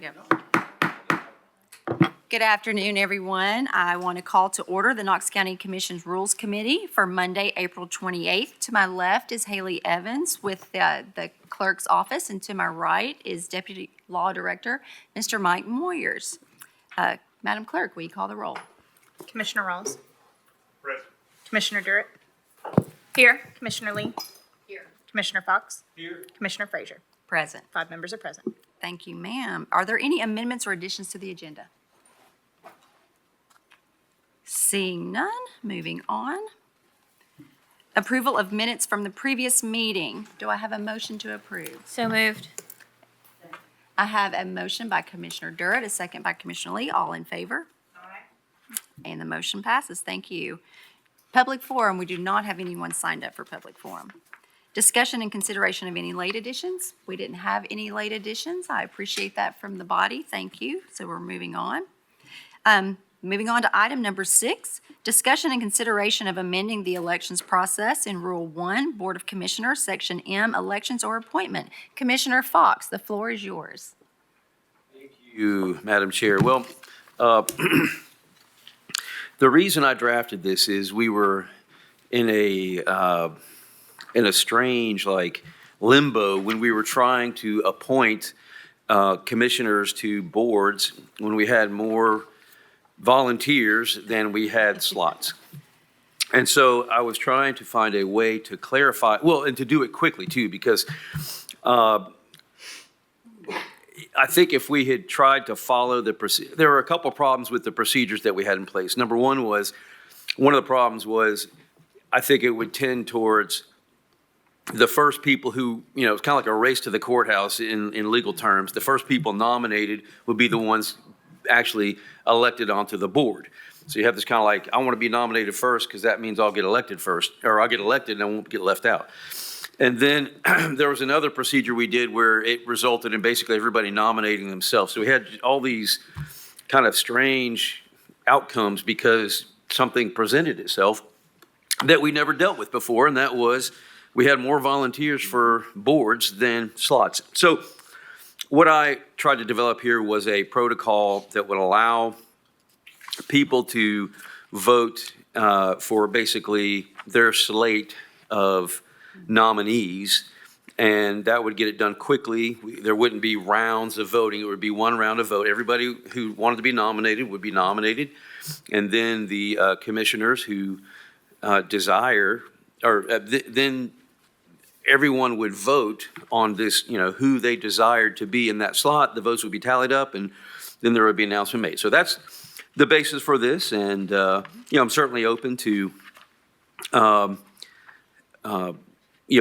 we go. Good afternoon, everyone. I want to call to order the Knox County Commission's Rules Committee for Monday, April 28th. To my left is Haley Evans with the clerk's office, and to my right is Deputy Law Director, Mr. Mike Moyers. Madam Clerk, will you call the roll? Commissioner Rawls. Present. Commissioner Durrett. Here. Commissioner Lee. Here. Commissioner Fox. Here. Commissioner Frazier. Present. 5 members are present. Thank you, ma'am. Are there any amendments or additions to the agenda? Seeing none, moving on. Approval of minutes from the previous meeting. Do I have a motion to approve? So moved. I have a motion by Commissioner Durrett, a second by Commissioner Lee. All in favor? Aye. And the motion passes. Thank you. Public forum, we do not have anyone signed up for public forum. Discussion and consideration of any late additions. We didn't have any late additions. I appreciate that from the body. Thank you. So we're moving on. Moving on to item number 6, discussion and consideration of amending the elections process in Rule 1, Board of Commissioners, Section M, Elections or Appointment. Commissioner Fox, the floor is yours. Thank you, Madam Chair. Well, the reason I drafted this is we were in a strange limbo when we were trying to appoint commissioners to boards when we had more volunteers than we had slots. And so I was trying to find a way to clarify, well, and to do it quickly too, because I think if we had tried to follow there were a couple problems with the procedures that we had in place. Number one of the problems was, I think it would tend towards the first people who, it's kind of like a race to the courthouse in legal terms. The first people nominated would be the ones actually elected onto the board. So you have this kind of like, I want to be nominated first because that means I'll get elected first, or I'll get elected and I won't get left out. And then there was another procedure we did where it resulted in basically everybody nominating themselves. So we had all these kind of strange outcomes because something presented itself that we never dealt with before, and that was we had more volunteers for boards than slots. So what I tried to develop here was a protocol that would allow people to vote for basically their slate of nominees, and that would get it done quickly. There wouldn't be rounds of voting. It would be one round of vote. Everybody who wanted to be nominated would be nominated, and then the commissioners who desire, or then everyone would vote on this, who they desired to be in that slot. The votes would be tallied up, and then there would be an announcement made. So that's the basis for this, and I'm certainly open to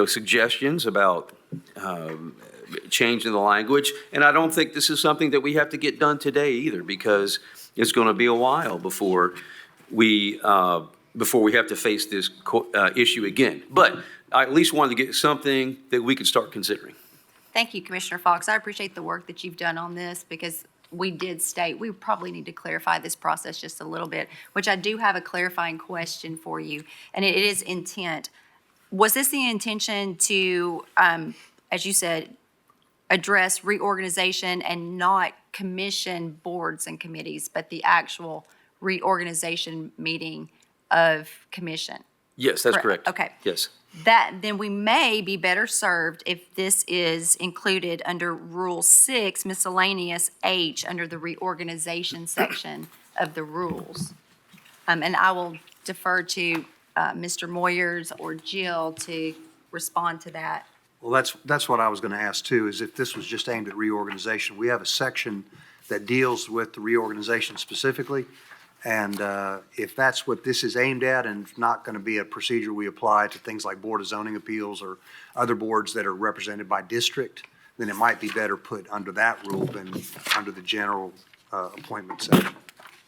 suggestions about changing the language. And I don't think this is something that we have to get done today either, because it's going to be a while before we have to face this issue again. But I at least wanted to get something that we could start considering. Thank you, Commissioner Fox. I appreciate the work that you've done on this, because we did state we probably need to clarify this process just a little bit, which I do have a clarifying question for you, and it is intent. Was this the intention to, as you said, address reorganization and not commission boards and committees, but the actual reorganization meeting of commission? Yes, that's correct. Okay. Yes. Then we may be better served if this is included under Rule 6, miscellaneous H, under the reorganization section of the rules. And I will defer to Mr. Moyers or Jill to respond to that. Well, that's what I was going to ask too, is if this was just aimed at reorganization. We have a section that deals with the reorganization specifically. And if that's what this is aimed at, and not going to be a procedure we apply to things like Board of Zoning Appeals or other boards that are represented by district, then it might be better put under that rule than under the general appointment section.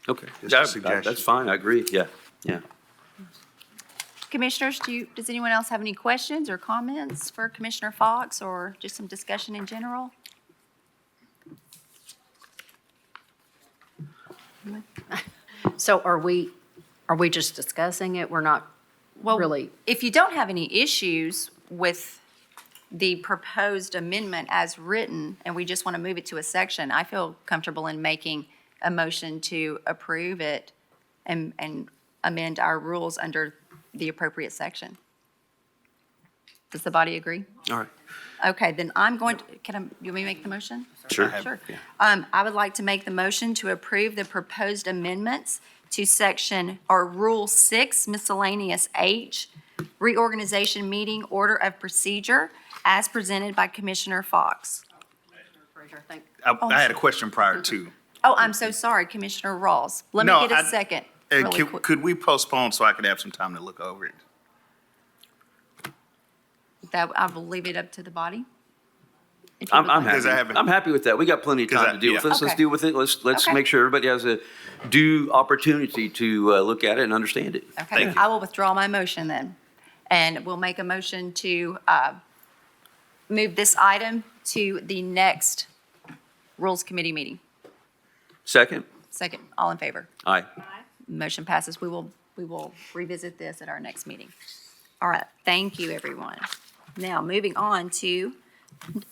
Okay. Just a suggestion. That's fine. I agree. Yeah. Commissioners, does anyone else have any questions or comments for Commissioner Fox, or just some discussion in general? So are we just discussing it? We're not Well, really. if you don't have any issues with the proposed amendment as written, and we just want to move it to a section, I feel comfortable in making a motion to approve it and amend our rules under the appropriate section. Does the body agree? All right. Okay, then I'm going to, you want me to make the motion? Sure. Sure. I would like to make the motion to approve the proposed amendments to section, or Rule 6 miscellaneous H, reorganization meeting order of procedure, as presented by Commissioner Fox. I had a question prior to. Oh, I'm so sorry, Commissioner Rawls. Let me No, get a second. Really quick. Could we postpone so I could have some time to look over it? That, I will leave it up to the body. If you I'm would like. Because I happy. haven't- I'm happy with that. We got plenty of time to deal with yeah. this. Let's Okay. deal with it. Let's Okay. make sure everybody has a due opportunity to look at it and understand it. Okay, Thank you. I will withdraw my motion then. And we'll make a motion to move this item to the next Rules Committee meeting. Second? Second, all in favor? Aye. Motion passes. We will revisit this at our next meeting. All right, thank you, everyone. Now, moving on to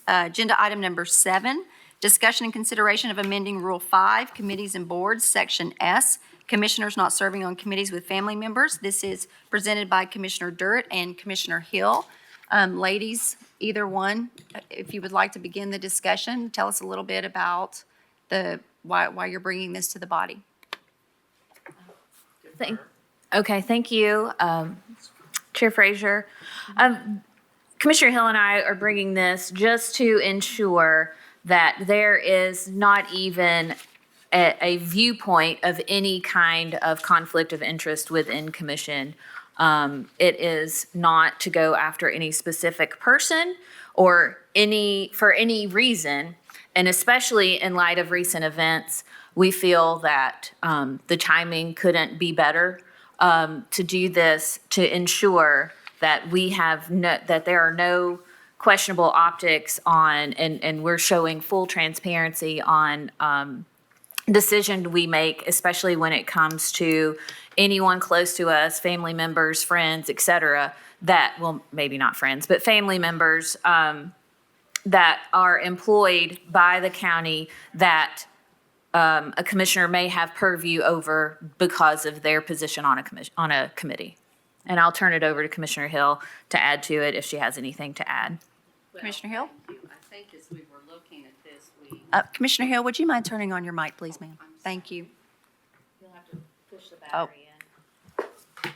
agenda item number 7, discussion and consideration of amending Rule 5, Committees and Boards, Section S, Commissioners not serving on committees with family members. This is presented by Commissioner Durrett and Commissioner Hill. Ladies, either one, if you would like to begin the discussion, tell us a little bit about why you're bringing this to the body. Thank you, Chair Frazier. Commissioner Hill and I are bringing this just to ensure that there is not even a viewpoint of any kind of conflict of interest within commission. It is not to go after any specific person or for any reason, and especially in light of recent events, we feel that the timing couldn't be better to do this, to ensure that we have that there are no questionable optics on, and we're showing full transparency on decision we make, especially when it comes to anyone close to us, family members, friends, et cetera, that, well, maybe not friends, but family members that are employed by the county that a commissioner may have purview over because of their position on a committee. And I'll turn it over to Commissioner Hill to add to it if she has anything to add. Commissioner Hill? I think as we were looking at this, we. Commissioner Hill, would you mind turning on your mic, please, ma'am? Thank you. You'll have to push the battery in.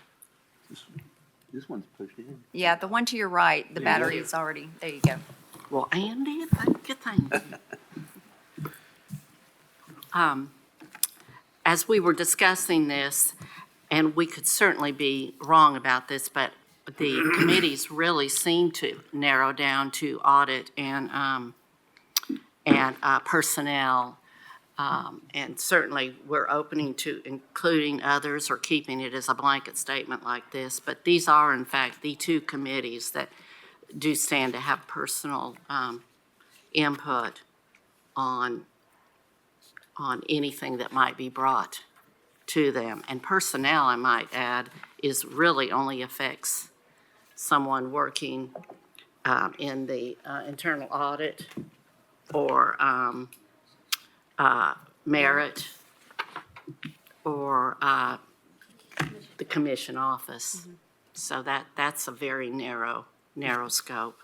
This one's pushed in. Yeah, the one to your right, the battery is already, there you go. Well, Andy, thank you. As we were discussing this, and we could certainly be wrong about this, but the committees really seem to narrow down to audit and personnel. And certainly, we're opening to including others or keeping it as a blanket statement like this. But these are, in fact, the two committees that do stand to have personal input on anything that might be brought to them. And personnel, I might add, is really only affects someone working in the internal audit or merit or the commission office. So that's a very narrow scope.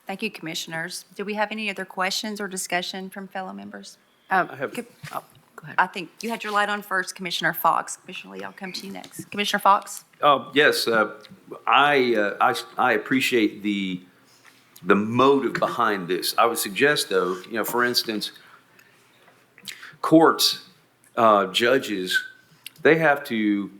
Thank you, Commissioners. Do we have any other questions or discussion from fellow members? I have, Go ahead. I think you had your light on first, Commissioner Fox. Commissioner Lee, I'll come to you next. Commissioner Fox? yes, I appreciate the motive behind this. I would suggest, though, for instance, courts, judges, they have to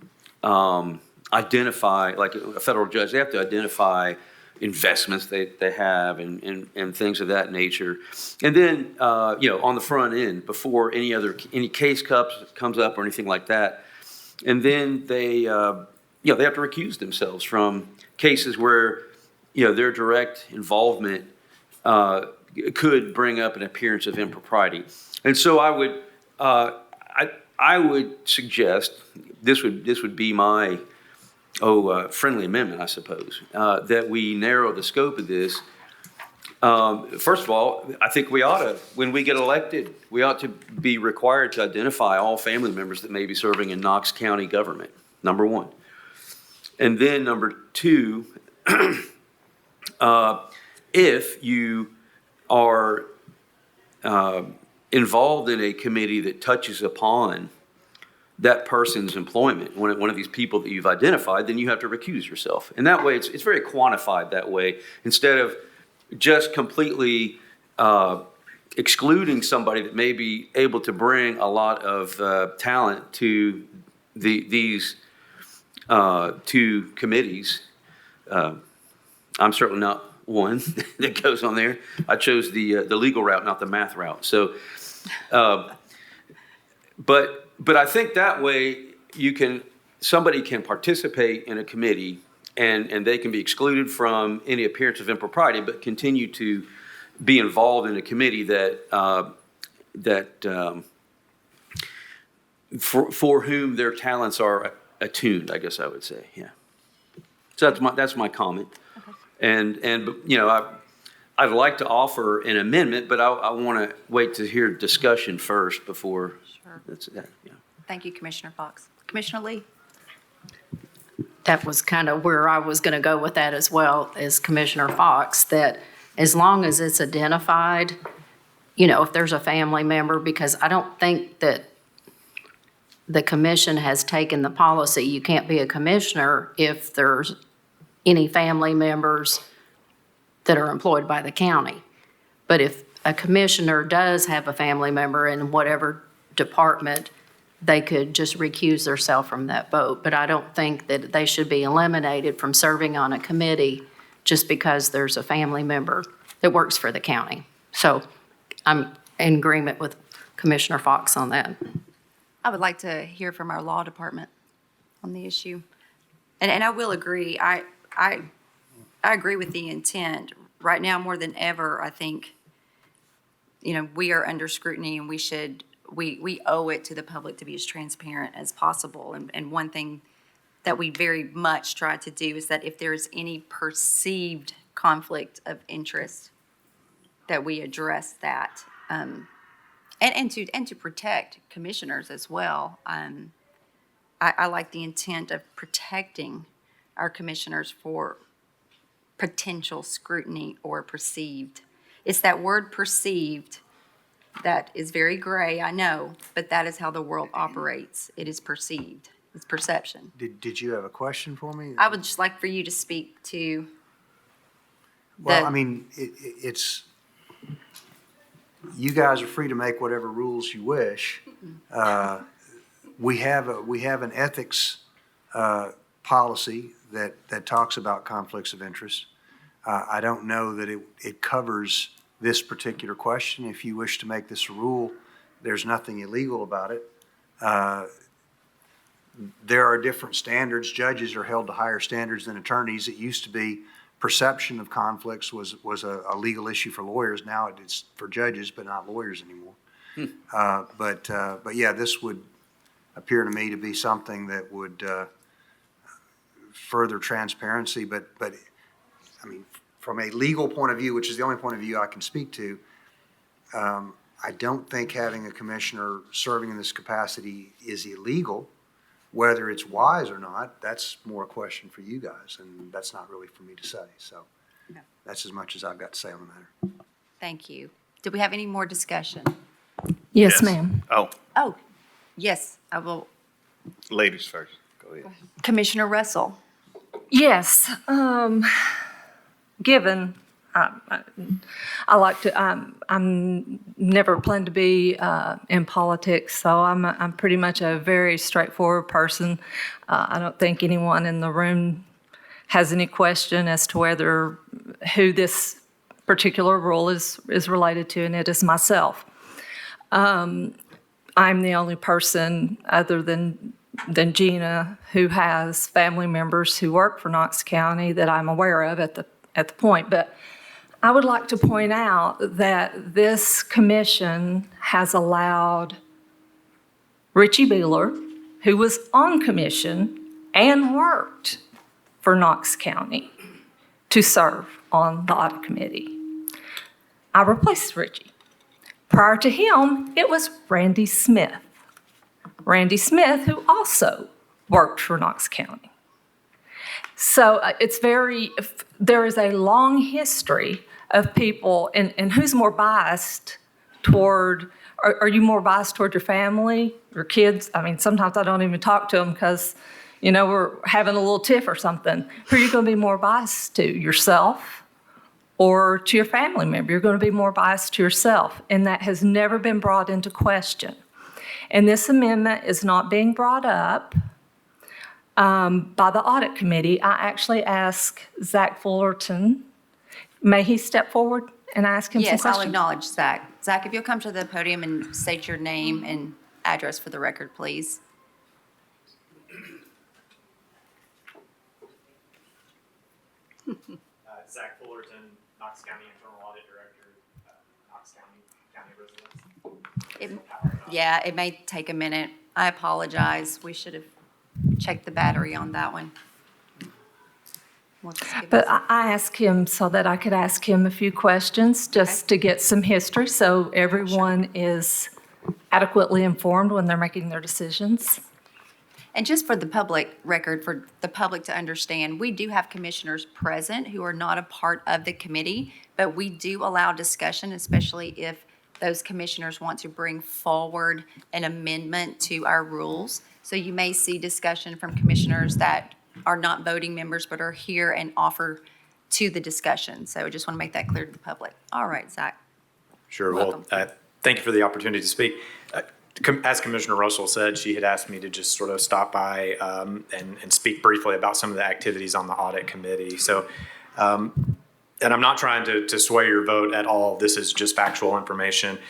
identify, like a federal judge, they have to identify investments they have and things of that nature. And then, on the front end, before any case comes up or anything like that, and then they have to recuse themselves from cases where, their direct involvement could bring up an appearance of impropriety. And so I would suggest, this would be my friendly amendment, I suppose, that we narrow the scope of this First of all, I think we ought to, when we get elected, we ought to be required to identify all family members that may be serving in Knox County government, number one. And then number two, if you are involved in a committee that touches upon that person's employment, one of these people that you've identified, then you have to recuse yourself. And that way, it's very quantified that way, instead of just completely excluding somebody that may be able to bring a lot of talent to these two committees. I'm certainly not one that goes on there. I chose the legal route, not the math route. So, but I think that way somebody can participate in a committee and they can be excluded from any appearance of impropriety, but continue to be involved in a committee for whom their talents are attuned, I guess I would say, yeah. So that's my comment. Okay. And you know, I'd like to offer an amendment, but I want to wait to hear discussion first before. Sure. Yeah. Thank you, Commissioner Fox. Commissioner Lee? That was kind of where I was going to go with that as well as Commissioner Fox, that as long as it's identified, you know, if there's a family member, because I don't think that the commission has taken the policy, you can't be a commissioner if there's any family members that are employed by the county. But if a commissioner does have a family member in whatever department, they could just recuse themselves from that vote. But I don't think that they should be eliminated from serving on a committee just because there's a family member that works for the county. So I'm in agreement with Commissioner Fox on that. I would like to hear from our law department on the issue. And I will agree, I agree with the intent. Right now, more than ever, I think, you know, we are under scrutiny and we owe it to the public to be as transparent as possible. And one thing that we very much try to do is that if there's any perceived conflict of interest, that we address that. And to protect commissioners as well. I like the intent of protecting our commissioners for potential scrutiny or perceived. It's that word perceived that is very gray, I know, but that is how the world operates. It is perceived. It's perception. Did you have a question for me? I would just like for you to speak to Well, I mean, it's, you guys are free to make whatever rules you wish. We have an ethics policy that talks about conflicts of interest. I don't know that it covers this particular question. If you wish to make this a rule, there's nothing illegal about it. There are different standards. Judges are held to higher standards than attorneys. It used to be perception of conflicts was a legal issue for lawyers. Now it's for judges, but not lawyers anymore. But yeah, this would appear to me to be something that would further transparency. But I mean, from a legal point of view, which is the only point of view I can speak to, I don't think having a commissioner serving in this capacity is illegal. Whether it's wise or not, that's more a question for you guys, and that's not really for me to say. So No. that's as much as I've got to say on the matter. Thank you. Do we have any more discussion? Yes. Yes, ma'am. Oh, Oh, yes, I will. ladies first. Go ahead. Commissioner Russell. Yes, given, I like to, I'm never planned to be in politics, so I'm pretty much a very straightforward person. I don't think anyone in the room has any question as to who this particular rule is related to, and it is myself. I'm the only person other than Gina who has family members who work for Knox County that I'm aware of at the point. But I would like to point out that this commission has allowed Richie Beeler, who was on commission and worked for Knox County, to serve on the audit committee. I replaced Richie. Prior to him, it was Randy Smith. Randy Smith, who also worked for Knox County. So there is a long history of people, and who's more biased toward, are you more biased toward your family, your kids? I mean, sometimes I don't even talk to them because, we're having a little tiff or something. Who are you going to be more biased to, yourself or to your family member? You're going to be more biased to yourself, and that has never been brought into question. And this amendment is not being brought up by the audit committee. I actually asked Zach Fullerton, may he step forward and ask him some Yes, questions? I'll acknowledge Zach. Zach, if you'll come to the podium and state your name and address for the record, please. Zach Fullerton, Knox County Internal Audit Director, Knox County Residents. Yeah, it may take a minute. I apologize. We should have checked the battery on that one. We'll just give But us- I asked him so that I could ask him a few questions, just to get some history, so everyone is adequately informed when they're making their decisions. And just for the public record, for the public to understand, we do have commissioners present who are not a part of the committee, but we do allow discussion, especially if those commissioners want to bring forward an amendment to our rules. So you may see discussion from commissioners that are not voting members but are here and offer to the discussion. So I just want to make that clear to the public. All right, Zach. Sure. Welcome. Well, thank you for the opportunity to speak. As Commissioner Russell said, she had asked me to just sort of stop by and speak briefly about some of the activities on the audit committee. So, and I'm not trying to sway your vote at all. This is just factual information.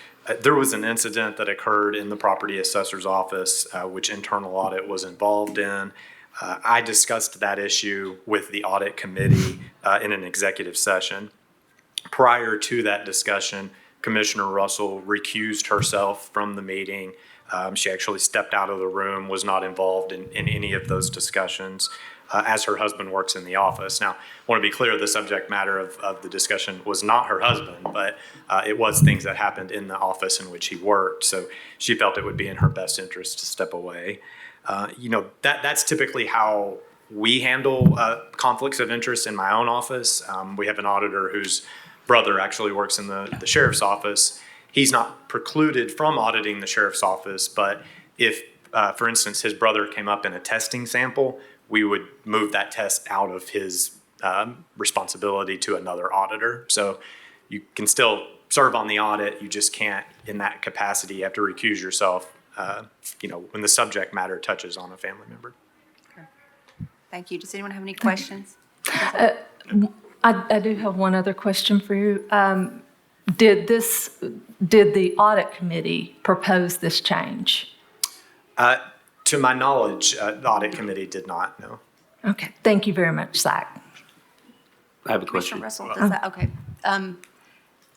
There was an incident that occurred in the property assessor's office, which internal audit was involved in. I discussed that issue with the audit committee in an executive session. Prior to that discussion, Commissioner Russell recused herself from the meeting. She actually stepped out of the room, was not involved in any of those discussions, as her husband works in the office. Now, I want to be clear, the subject matter of the discussion was not her husband, but it was things that happened in the office in which he worked. So she felt it would be in her best interest to step away. That's typically how we handle conflicts of interest in my own office. We have an auditor whose brother actually works in the sheriff's office. He's not precluded from auditing the sheriff's office, but if, for instance, his brother came up in a testing sample, we would move that test out of his responsibility to another auditor. So you can still serve on the audit, you just can't, in that capacity, you have to recuse yourself, when the subject matter touches on a family member. Thank you. Does anyone have any questions? I do have one other question for you. Did the audit committee propose this change? To my knowledge, the audit committee did not, no. Okay, thank you very much, Zach. I have a question. Commissioner Russell, does that, okay.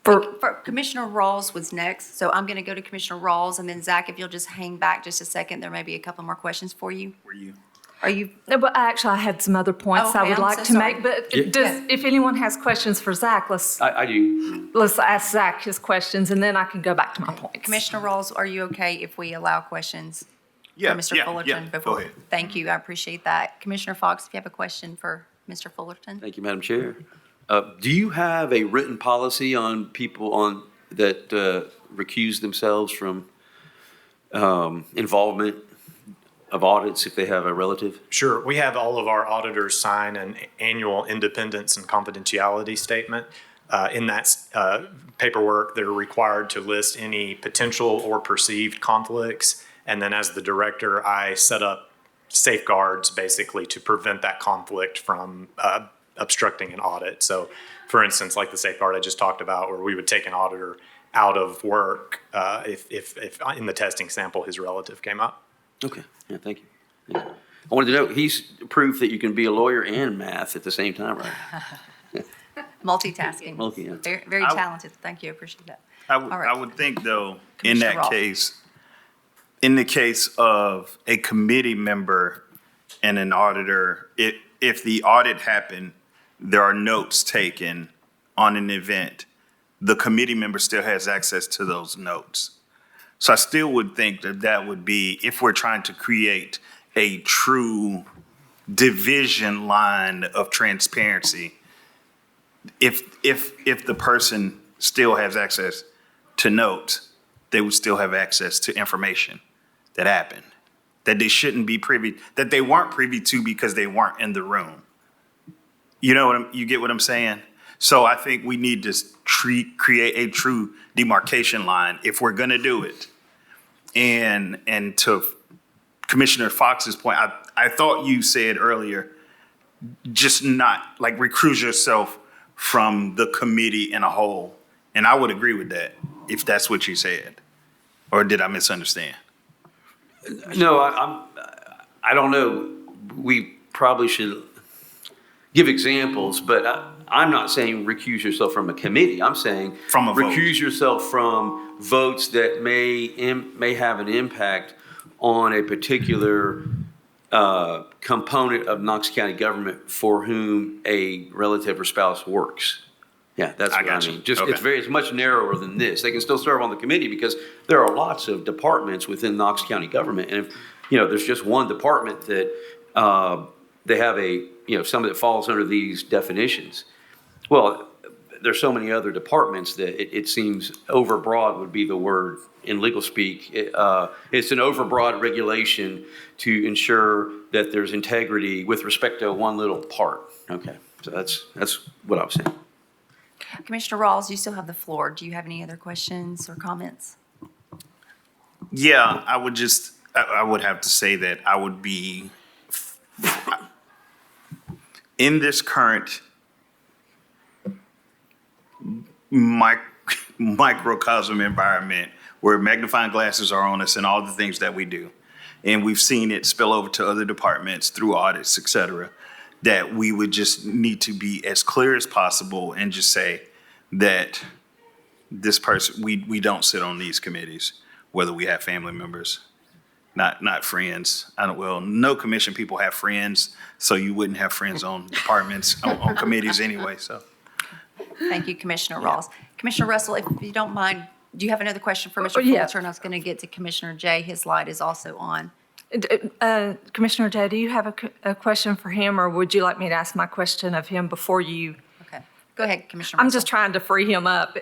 For Commissioner Rawls was next, so I'm going to go to Commissioner Rawls, and then Zach, if you'll just hang back just a second, there may be a couple more questions for you. Are you? No, but actually, I had some other points I Okay, would I'm like so to sorry. make, but Yeah. if anyone has questions for Zach, I do. let's ask Zach his questions, and then I can go back to my points. Commissioner Rawls, are you okay if we allow questions Yeah, for Mr. yeah, Fullerton? yeah, before? go ahead. Thank you, I appreciate that. Commissioner Fox, if you have a question for Mr. Fullerton? Thank you, Madam Chair. Do you have a written policy on people that recuse themselves from involvement of audits if they have a relative? Sure. We have all of our auditors sign an annual independence and confidentiality statement. In that paperwork, they're required to list any potential or perceived conflicts. And then as the director, I set up safeguards basically to prevent that conflict from obstructing an audit. So for instance, like the safeguard I just talked about, where we would take an auditor out of work if in the testing sample his relative came up. Okay, yeah, thank you. Thank you. I wanted to know, he's proof that you can be a lawyer and math at the same time, right? Multitasking. Yeah. Very, very I- talented, thank you, I appreciate that. I All right. would think though, Commissioner Roth. in the case of a committee member and an auditor, if the audit happened, there are notes taken on an event. the committee member still has access to those notes. So I still would think that that would be, if we're trying to create a true division line of transparency, if the person still has access to notes, they would still have access to information that happened, that they shouldn't be privy, that they weren't privy to because they weren't in the room. You know you get what I'm saying? So I think we need to create a true demarcation line if we're gonna do it. And to Commissioner Fox's point, I thought you said earlier, just not like recuse yourself from the committee in a whole. And I would agree with that if that's what you said. Or did I misunderstand? No, I don't know. We probably should give examples, but I'm not saying recuse yourself from a committee. I'm saying From a vote. recuse yourself from votes that may have an impact on a particular component of Knox County government for whom a relative or spouse works. Yeah, that's what I got you. mean. Just, Okay. it's much narrower than this. They can still serve on the committee because there are lots of departments within Knox County government. And if, there's just one department that they have some that falls under these definitions. Well, there's so many other departments that it seems overbroad would be the word in legal speak. It's an overbroad regulation to ensure that there's integrity with respect to one little part. Okay, so that's what I was saying. Commissioner Rawls, you still have the floor. Do you have any other questions or comments? Yeah, I would have to say that I would be, in this current microcosm environment where magnifying glasses are on us and all the things that we do, and we've seen it spill over to other departments through audits, et cetera, that we would just need to be as clear as possible and just say that this person, we don't sit on these committees, whether we have family members, not friends. No commission people have friends, so you wouldn't have friends on departments, on committees anyway, so. Thank you, Commissioner Rawls. Commissioner Russell, if you don't mind, do you have another question for Mr. Yeah. Fulton? I was going to get to Commissioner Jay. His light is also on. Commissioner Jay, do you have a question for him, or would you like me to ask my question of him before you? Okay. Go ahead, Commissioner I'm Russell. just trying to free him up,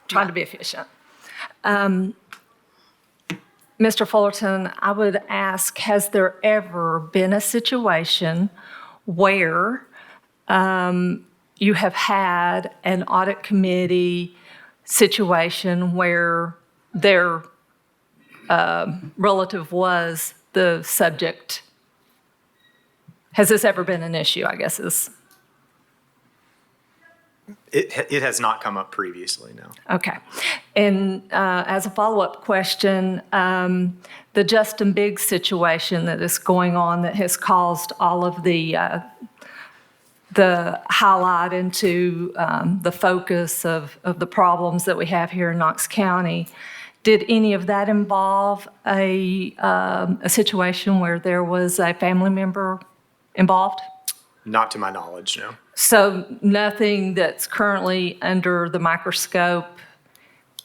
trying to be efficient. Mr. Fullerton, I would ask, has there ever been a situation where you have had an audit committee situation where their relative was the subject? Has this ever been an issue, I guess is? It has not come up previously, no. Okay. And as a follow-up question, the Justin Biggs situation that is going on that has caused all of the highlight into the focus of the problems that we have here in Knox County, did any of that involve a situation where there was a family member involved? Not to my knowledge, no. So nothing that's currently under the microscope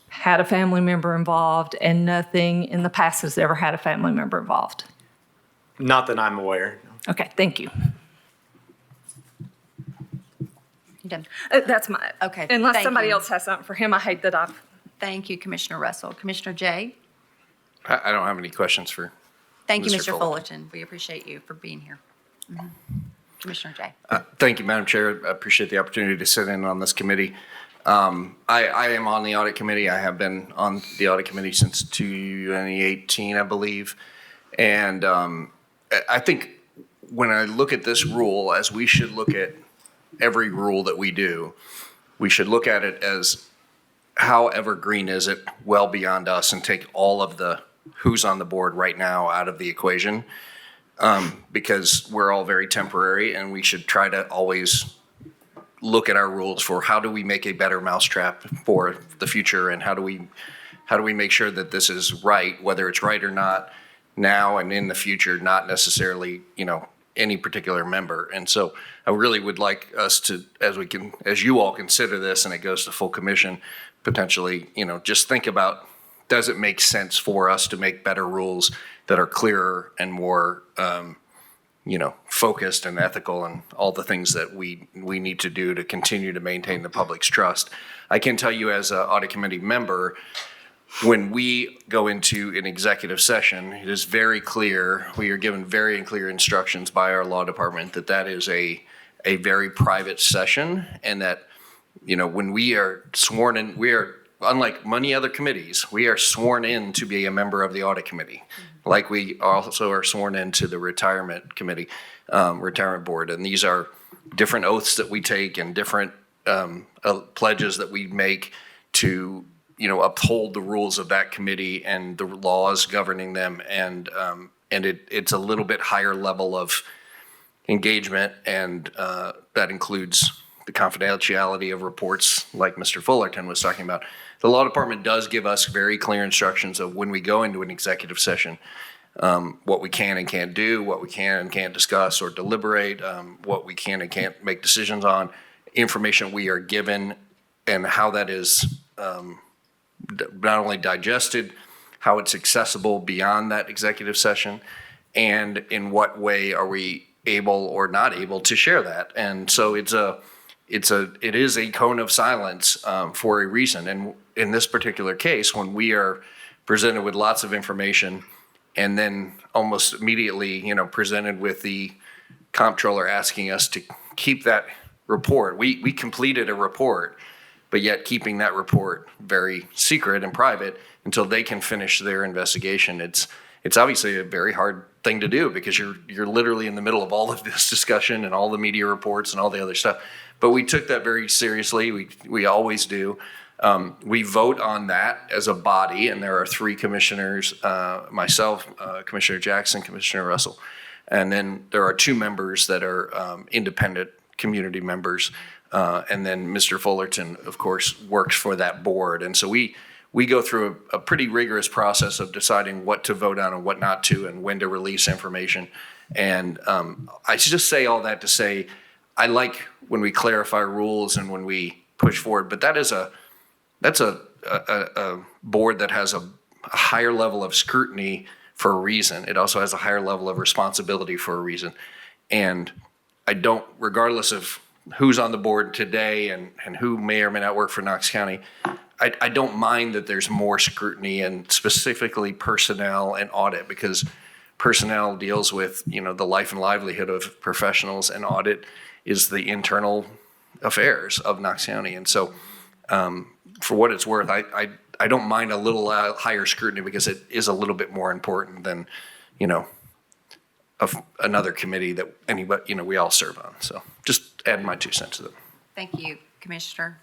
had a family member involved, and nothing in the past has ever had a family member involved? Not that I'm aware, no. Okay, thank you. You done? That's my, Okay, unless thank somebody you. else has something for him, I hate that I've. Thank you, Commissioner Russell. Commissioner Jay? I don't have any questions for. Thank you, Mr. Mr. Fullerton. Fullerton. We appreciate you for being here. Mhm. Commissioner Jay? Thank you, Madam Chair. I appreciate the opportunity to sit in on this committee. I am on the audit committee. I have been on the audit committee since 2018, I believe. And I think when I look at this rule, as we should look at every rule that we do, we should look at it as how evergreen is it, well beyond us, and take all of the who's on the board right now out of the equation. Because we're all very temporary, and we should try to always look at our rules for how do we make a better mousetrap for the future, and how do we make sure that this is right, whether it's right or not now and in the future, not necessarily, any particular member. And so I really would like us to, as you all consider this and it goes to full commission, potentially, just think about, does it make sense for us to make better rules that are clearer and more, focused and ethical and all the things that we need to do to continue to maintain the public's trust. I can tell you as an audit committee member, when we go into an executive session, it is very clear, we are given very clear instructions by our law department that is a very private session, and that, when we are sworn in, we are, unlike many other committees, we are sworn in to be a member of the audit committee. Like we also are sworn into the retirement committee, retirement board. And these are different oaths that we take and different pledges that we make to, uphold the rules of that committee and the laws governing them. And it's a little bit higher level of engagement, and that includes the confidentiality of reports like Mr. Fullerton was talking about. The law department does give us very clear instructions of when we go into an executive session, what we can and can't do, what we can and can't discuss or deliberate, what we can and can't make decisions on, information we are given, and how that is not only digested, how it's accessible beyond that executive session, and in what way are we able or not able to share that. And so it is a cone of silence for a reason. And in this particular case, when we are presented with lots of information and then almost immediately, presented with the comptroller asking us to keep that report, we completed a report, but yet keeping that report very secret and private until they can finish their investigation. It's obviously a very hard thing to do because you're literally in the middle of all of this discussion and all the media reports and all the other stuff. But we took that very seriously. We always do. We vote on that as a body, and there are three commissioners, myself, Commissioner Jackson, Commissioner Russell, and then there are two members that are independent community members, and then Mr. Fullerton, of course, works for that board. And so we go through a pretty rigorous process of deciding what to vote on and what not to, and when to release information. And I just say all that to say, I like when we clarify rules and when we push forward, but that's a board that has a higher level of scrutiny for a reason. It also has a higher level of responsibility for a reason. And I don't, regardless of who's on the board today and who may or may not work for Knox County, I don't mind that there's more scrutiny, and specifically personnel and audit, because personnel deals with, the life and livelihood of professionals, and audit is the internal affairs of Knox County. And so for what it's worth, I don't mind a little higher scrutiny because it is a little bit more important than, another committee that anybody, we all serve on. So just adding my 2 cents to that. Thank you, Commissioner.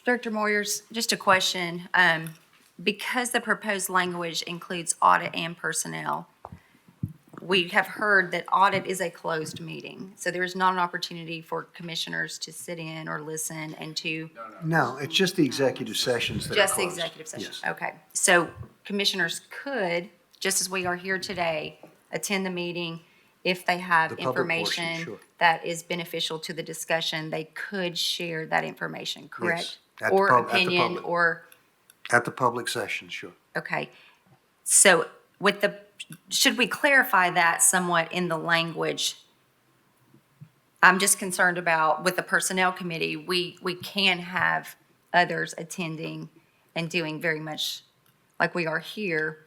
Director Moyers, just a question. Because the proposed language includes audit and personnel, we have heard that audit is a closed meeting. So there is not an opportunity for commissioners to sit in or listen and to. No, it's just the executive sessions that are Just the closed. executive session? Yes. Okay. So commissioners could, just as we are here today, attend the meeting. If they have The public portion, information sure. that is beneficial to the discussion, they could share that information, correct? At the Or at the opinion, public. or, At the public session, sure. okay. So should we clarify that somewhat in the language? I'm just concerned about, with the Personnel Committee, we can have others attending and doing very much like we are here.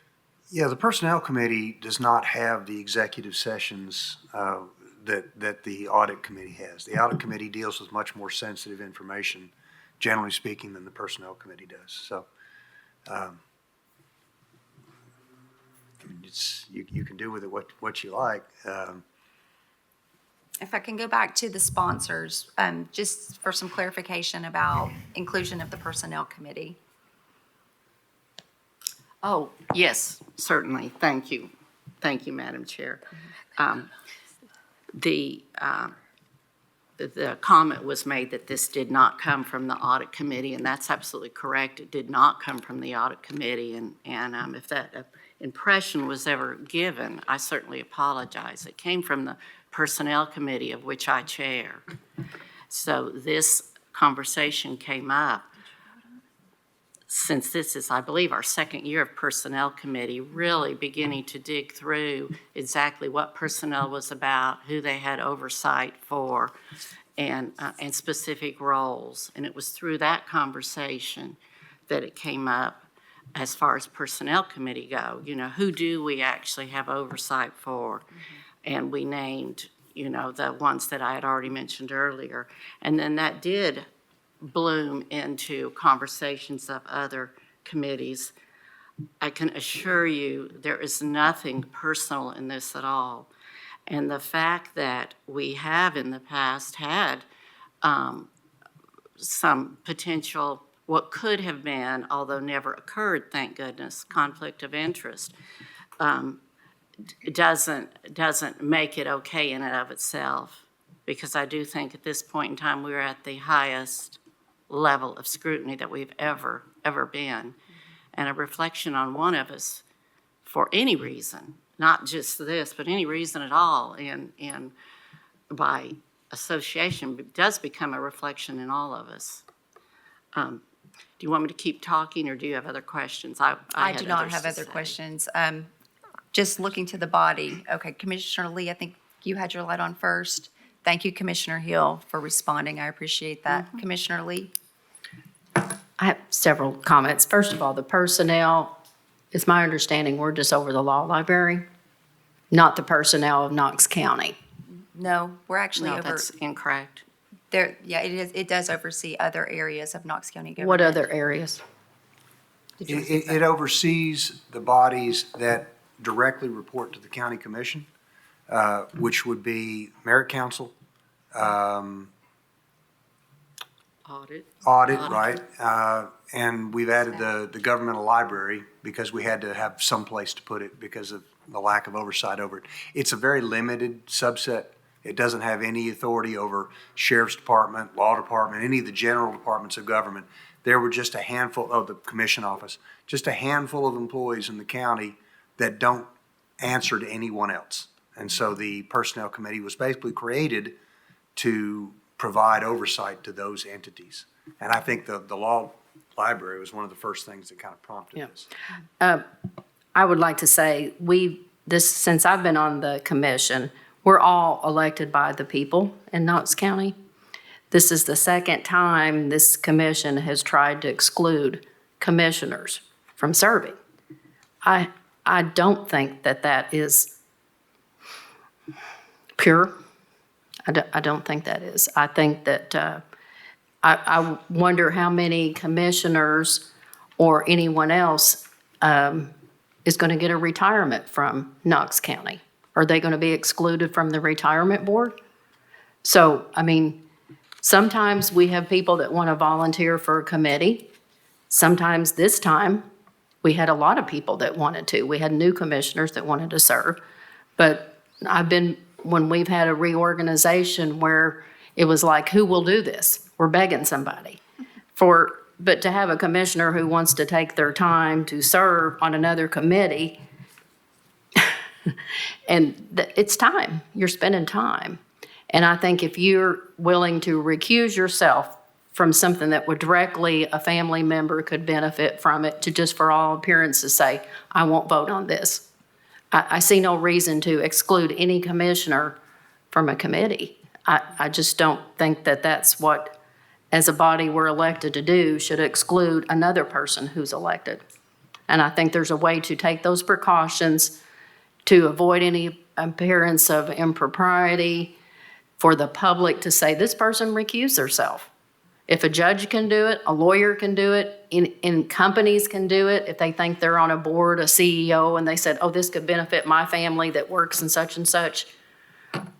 Yeah, the Personnel Committee does not have the executive sessions that the Audit Committee has. The Audit Committee deals with much more sensitive information, generally speaking, than the Personnel Committee does. So you can do with it what you like. If I can go back to the sponsors, just for some clarification about inclusion of the Personnel Committee. Oh, yes, certainly. Thank you. Thank you, Madam Chair. The comment was made that this did not come from the Audit Committee, and that's absolutely correct. It did not come from the Audit Committee, and if that impression was ever given, I certainly apologize. It came from the Personnel Committee, of which I chair. So this conversation came up. Since this is, I believe, our second year of Personnel Committee, really beginning to dig through exactly what personnel was about, who they had oversight for, and specific roles. And it was through that conversation that it came up as far as Personnel Committee go. You know, who do we actually have oversight for? And we named, you know, the ones that I had already mentioned earlier. And then that did bloom into conversations of other committees. I can assure you there is nothing personal in this at all. And the fact that we have in the past had some potential, what could have been, although never occurred, thank goodness, conflict of interest, doesn't make it okay in and of itself. Because I do think at this point in time, we're at the highest level of scrutiny that we've ever been. And a reflection on one of us for any reason, not just this, but any reason at all, and by association, does become a reflection in all of us. Do you want me to keep talking, or do you have other questions? I do not have others to other say. questions. Just looking to the body. Okay, Commissioner Lee, I think you had your light on first. Thank you, Commissioner Hill, for responding. I appreciate that. Commissioner Lee? I have several comments. First of all, the personnel, it's my understanding, we're just over the law library, not the personnel of Knox County. No, we're actually No, over, that's incorrect. there, yeah, it does oversee other areas of Knox County government. What other areas? It oversees the bodies that directly report to the county commission, which would be merit council, Audit. audit, right? And we've added the governmental library because we had to have some place to put it because of the lack of oversight over it. It's a very limited subset. It doesn't have any authority over sheriff's department, law department, any of the general departments of government. There were just a handful, the commission office, just a handful of employees in the county that don't answer to anyone else. And so the personnel committee was basically created to provide oversight to those entities. And I think the law library was one of the first things that kind of prompted Yeah. this. I would like to say, since I've been on the commission, we're all elected by the people in Knox County. This is the second time this commission has tried to exclude commissioners from serving. I don't think that is pure. I don't think that is. I think that, I wonder how many commissioners or anyone else is going to get a retirement from Knox County. Are they going to be excluded from the retirement board? So, I mean, sometimes we have people that want to volunteer for a committee. Sometimes this time, we had a lot of people that wanted to. We had new commissioners that wanted to serve. But when we've had a reorganization where it was like, who will do this? We're begging somebody. But to have a commissioner who wants to take their time to serve on another committee, and it's time. You're spending time. And I think if you're willing to recuse yourself from something that would directly, a family member could benefit from it, to just for all appearances say, I won't vote on this. I see no reason to exclude any commissioner from a committee. I just don't think that that's what, as a body we're elected to do, should exclude another person who's elected. And I think there's a way to take those precautions to avoid any appearance of impropriety, for the public to say, this person recused herself. If a judge can do it, a lawyer can do it, in companies can do it, if they think they're on a board, a CEO, and they said, oh, this could benefit my family that works in such and such.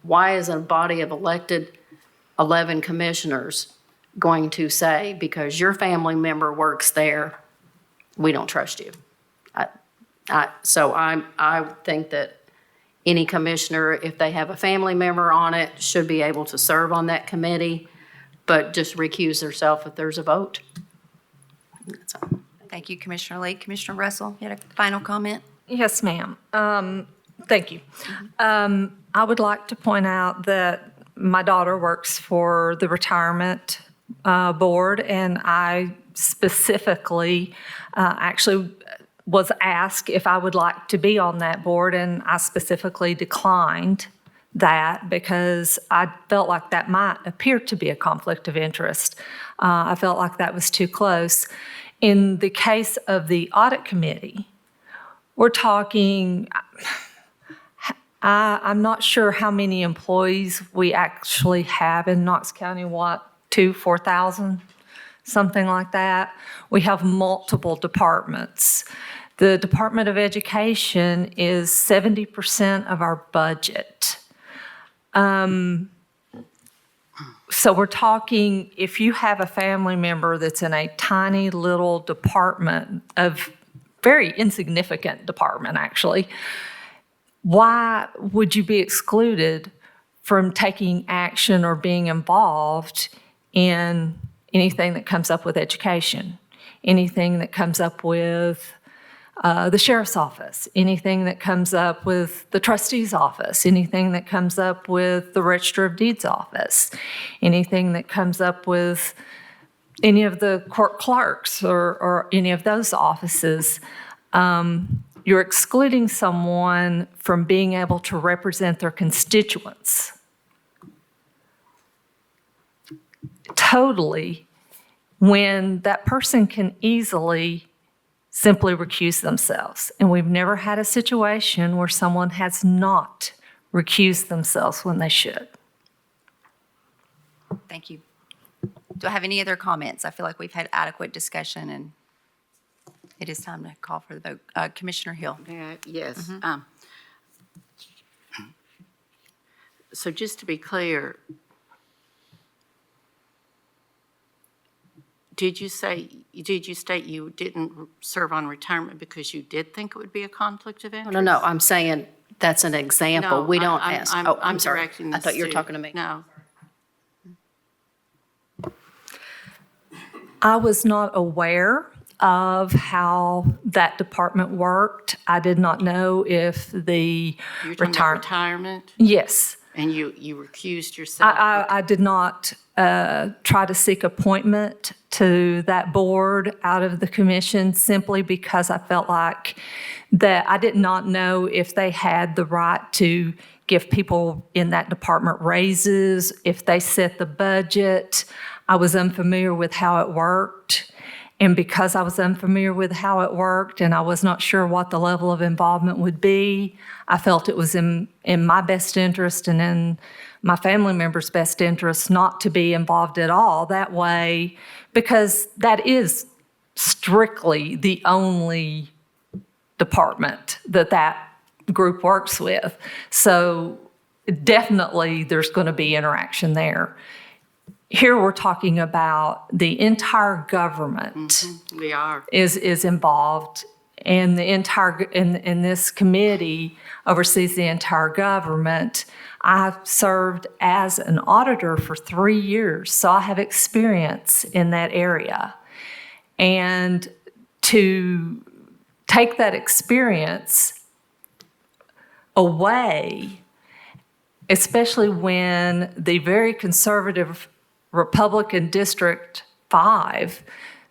Why is a body of elected 11 commissioners going to say, because your family member works there, we don't trust you? So I think that any commissioner, if they have a family member on it, should be able to serve on that committee, but just recuse themselves if there's a vote. That's all. Thank you, Commissioner Lee. Commissioner Russell, you had a final comment? Yes, ma'am. Thank you. I would like to point out that my daughter works for the retirement board, and I specifically actually was asked if I would like to be on that board, and I specifically declined that because I felt like that might appear to be a conflict of interest. I felt like that was too close. In the case of the audit committee, we're talking, I'm not sure how many employees we actually have in Knox County, 4,000, something like that. We have multiple departments. The Department of Education is 70% of our budget. So we're talking, if you have a family member that's in a tiny little department, of very insignificant department actually, why would you be excluded from taking action or being involved in anything that comes up with education, anything that comes up with the sheriff's office, anything that comes up with the trustee's office, anything that comes up with the Register of Deeds office, anything that comes up with any of the court clerks or any of those offices. You're excluding someone from being able to represent their constituents totally, when that person can easily simply recuse themselves. And we've never had a situation where someone has not recused themselves when they should. Thank you. Do I have any other comments? I feel like we've had adequate discussion, and it is time to call for the vote. Commissioner Hill. Yes. So just to be clear, did you state you didn't serve on retirement because you did think it would be a conflict of interest? No, I'm saying that's an example. No, We don't I'm- ask. I'm- Oh, I'm I'm sorry. directing I this thought you were talking to me. No. I was not aware of how that department worked. I did not know if the You're talking about retirement, Yes. and you recused yourself? I did not try to seek appointment to that board out of the commission simply because I felt like that I did not know if they had the right to give people in that department raises, if they set the budget. I was unfamiliar with how it worked. And because I was unfamiliar with how it worked and I was not sure what the level of involvement would be, I felt it was in my best interest and in my family members' best interest not to be involved at all that way, because that is strictly the only department that group works with. So definitely there's going to be interaction there. Here we're talking about the entire government We are. is involved, and the entire, and this committee oversees the entire government. I've served as an auditor for 3 years, so I have experience in that area. And to take that experience away, especially when the very conservative Republican District 5,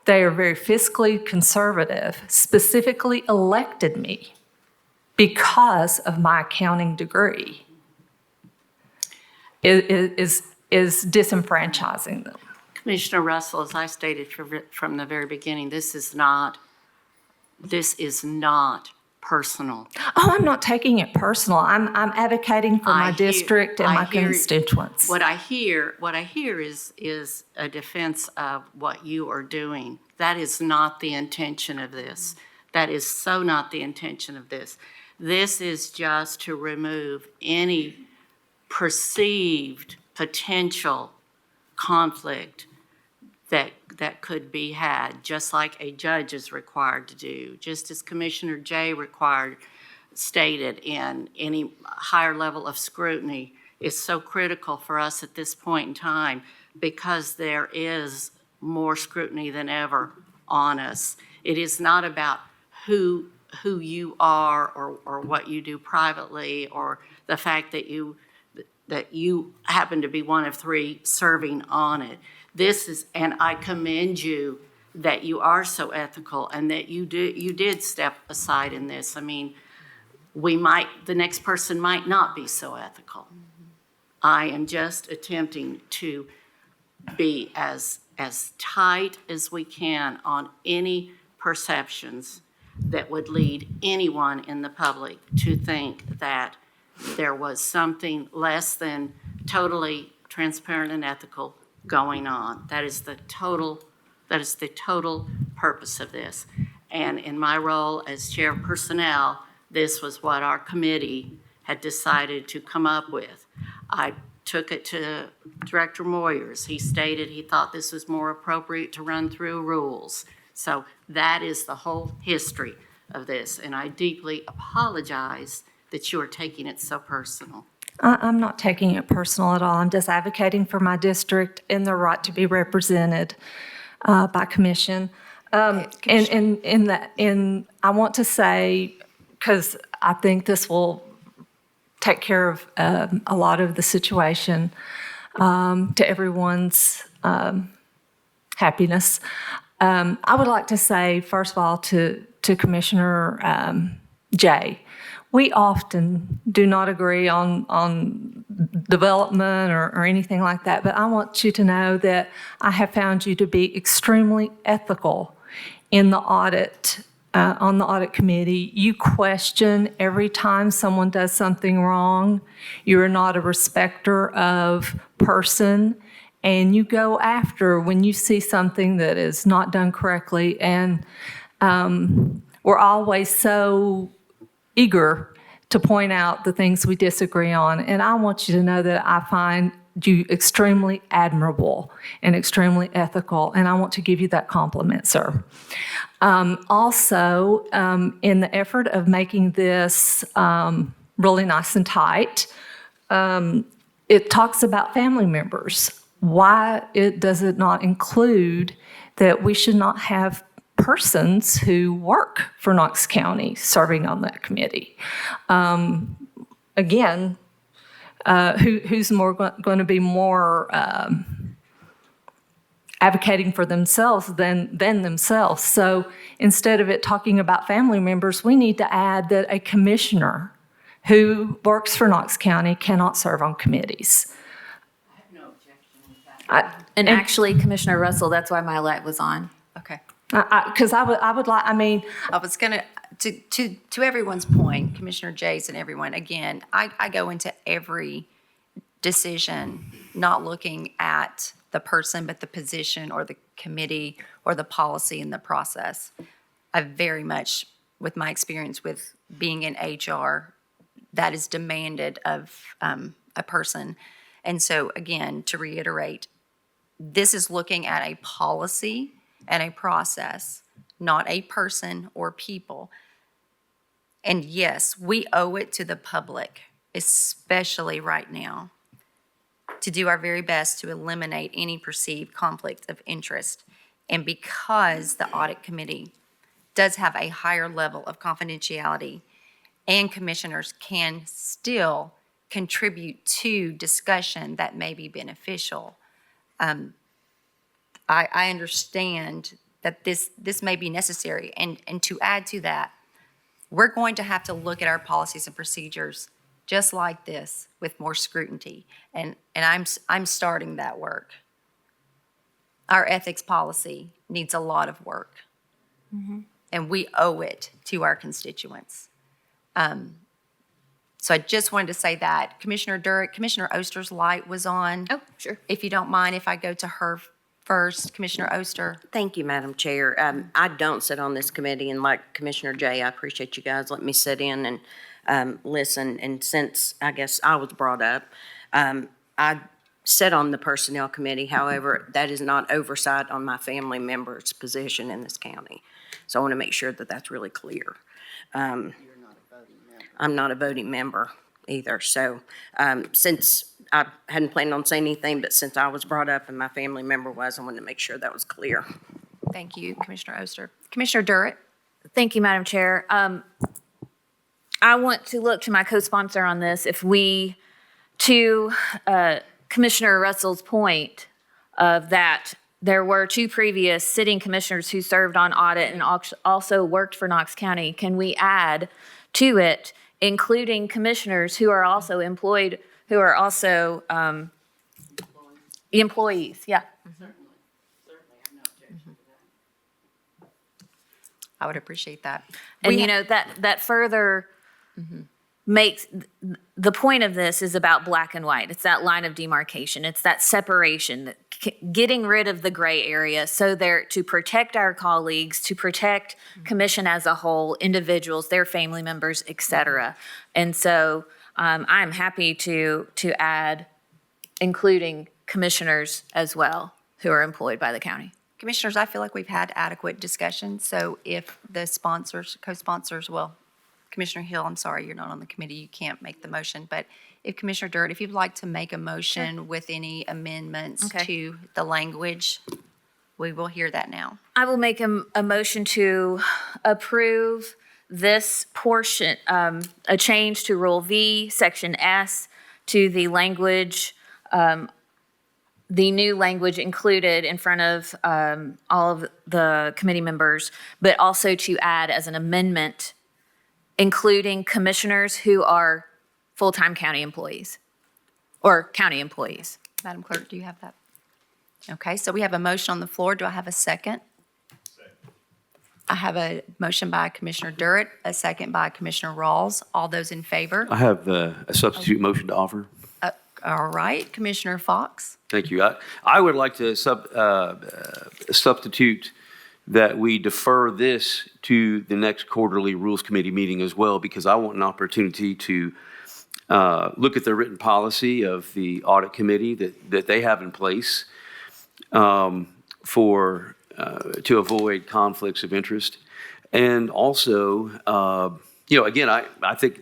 they are very fiscally conservative, specifically elected me because of my accounting degree, is disenfranchising them. Commissioner Russell, as I stated from the very beginning, this is not personal. Oh, I'm not taking it personal. I'm advocating for my district and my constituents. What I hear is a defense of what you are doing. That is not the intention of this. That is so not the intention of this. This is just to remove any perceived potential conflict that could be had, just like a judge is required to do, just as Commissioner Jay stated in any higher level of scrutiny is so critical for us at this point in time because there is more scrutiny than ever on us. It is not about who who you are or what you do privately, or the fact that you happen to be one of 3 serving on it. This is, and I commend you that you are so ethical and that you did step aside in this. I mean, the next person might not be so ethical. I am just attempting to be as tight as we can on any perceptions that would lead anyone in the public to think that there was something less than totally transparent and ethical going on. That is the total purpose of this. And in my role as chair of personnel, this was what our committee had decided to come up with. I took it to Director Moyers. He stated he thought this was more appropriate to run through rules. So that is the whole history of this, and I deeply apologize that you are taking it so personal. I'm not taking it personal at all. I'm just advocating for my district and the right to be represented by commission. And I want to say, because I think this will take care of a lot of the situation to everyone's happiness. I would like to say, first of all, to Commissioner Jay, we often do not agree on development or anything like that, but I want you to know that I have found you to be extremely ethical in the audit, on the audit committee. You question every time someone does something wrong. You're not a respecter of person, and you go after when you see something that is not done correctly. And we're always so eager to point out the things we disagree on. And I want you to know that I find you extremely admirable and extremely ethical, and I want to give you that compliment, sir. Also, in the effort of making this really nice and tight, it talks about family members. Why does it not include that we should not have persons who work for Knox County serving on that committee? Again, who's going to be more advocating for themselves than themselves? So instead of it talking about family members, we need to add that a commissioner who works for Knox County cannot serve on committees. I have no objection with that. And actually, Commissioner Russell, that's why my light was on. Okay. Because I would like, I mean, I was gonna, to everyone's point, Commissioner Jason, everyone, again, I go into every decision not looking at the person, but the position or the committee or the policy and the process. I very much, with my experience with being in HR, that is demanded of a person. And so again, to reiterate, this is looking at a policy and a process, not a person or people. And yes, we owe it to the public, especially right now, to do our very best to eliminate any perceived conflict of interest. And because the audit committee does have a higher level of confidentiality, and commissioners can still contribute to discussion that may be beneficial, I understand that this may be necessary. And to add to that, we're going to have to look at our policies and procedures just like this with more scrutiny. And I'm starting that work. Our ethics policy needs a lot of work. And we owe it to our constituents. So I just wanted to say that. Commissioner Durrett, Commissioner Oster's light was on. Oh, sure. If you don't mind, if I go to her first, Commissioner Oster. Thank you, Madam Chair. I don't sit on this committee, and like Commissioner Jay, I appreciate you guys letting me sit in and listen. And since, I guess, I was brought up, I sit on the Personnel Committee. However, that is not oversight on my family member's position in this county. So I want to make sure that that's really clear. I'm not a voting member either. So since I hadn't planned on saying anything, but since I was brought up and my family member was, I wanted to make sure that was clear. Thank you, Commissioner Oster. Commissioner Durrett. Thank you, Madam Chair. I want to look to my co-sponsor on this. If we, to Commissioner Russell's point of that there were 2 previous sitting commissioners who served on audit and also worked for Knox County, can we add to it, including commissioners who are also employed, who are also employees? Yeah. I would appreciate that. And you know, that further makes, the point of this is about black and white. It's that line of demarcation. It's that separation, getting rid of the gray area so there to protect our colleagues, to protect commission as a whole, individuals, their family members, et cetera. And so I'm happy to add, including commissioners as well who are employed by the county. Commissioners, I feel like we've had adequate discussion, so if the sponsors, co-sponsors, well, Commissioner Hill, I'm sorry, you're not on the committee, you can't make the motion, but if Commissioner Dirt, if you'd like to make a motion with any amendments Okay. to the language, we will hear that now. I will make a motion to approve this portion, a change to Rule V, Section S, to the language, the new language included in front of all of the committee members, but also to add as an amendment, including commissioners who are full-time county employees or county employees. Madam Clerk, do you have that? Okay, so we have a motion on the floor. Do I have a second? I have a motion by Commissioner Durrett, a second by Commissioner Rawls. All those in favor? I have a substitute motion to offer. All right, Commissioner Fox. Thank you. I would like to substitute that we defer this to the next quarterly Rules Committee meeting as well, because I want an opportunity to look at the written policy of the Audit Committee that they have in place to avoid conflicts of interest. And also, again, I think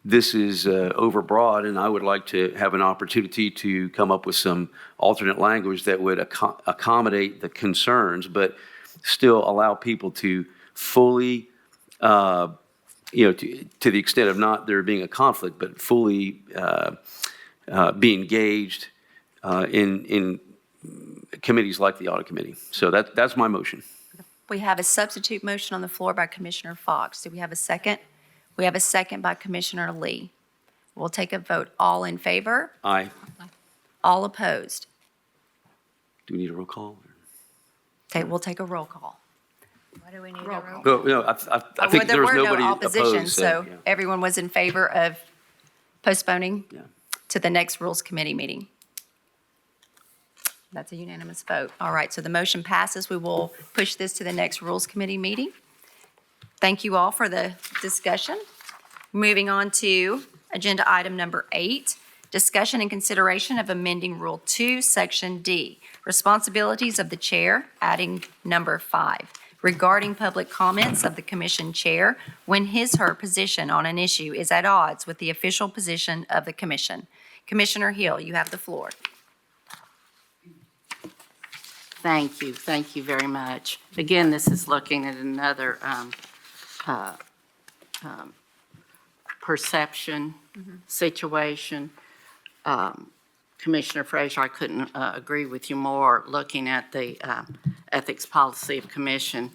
this is overbroad, and I would like to have an opportunity to come up with some alternate language that would accommodate the concerns, but still allow people to fully, to the extent of not there being a conflict, but fully be engaged in committees like the Audit Committee. So that's my motion. We have a substitute motion on the floor by Commissioner Fox. Do we have a second? We have a second by Commissioner Lee. We'll take a vote. All in favor? Aye. All opposed? Do we need a roll call? We'll take a roll call. Why do we need a roll? Well, no, I think there was nobody There were no opposition, opposed. so Yeah. everyone was in favor of postponing Yeah. to the next Rules Committee meeting. That's a unanimous vote. All right, so the motion passes. We will push this to the next Rules Committee meeting. Thank you all for the discussion. Moving on to agenda item number 8, discussion and consideration of amending Rule 2, Section D, responsibilities of the chair, adding number 5, regarding public comments of the commission chair when his/her position on an issue is at odds with the official position of the commission. Commissioner Hill, you have the floor. Thank you. Thank you very much. Again, this is looking at another perception situation. Commissioner Frazier, I couldn't agree with you more, looking at the ethics policy of commission.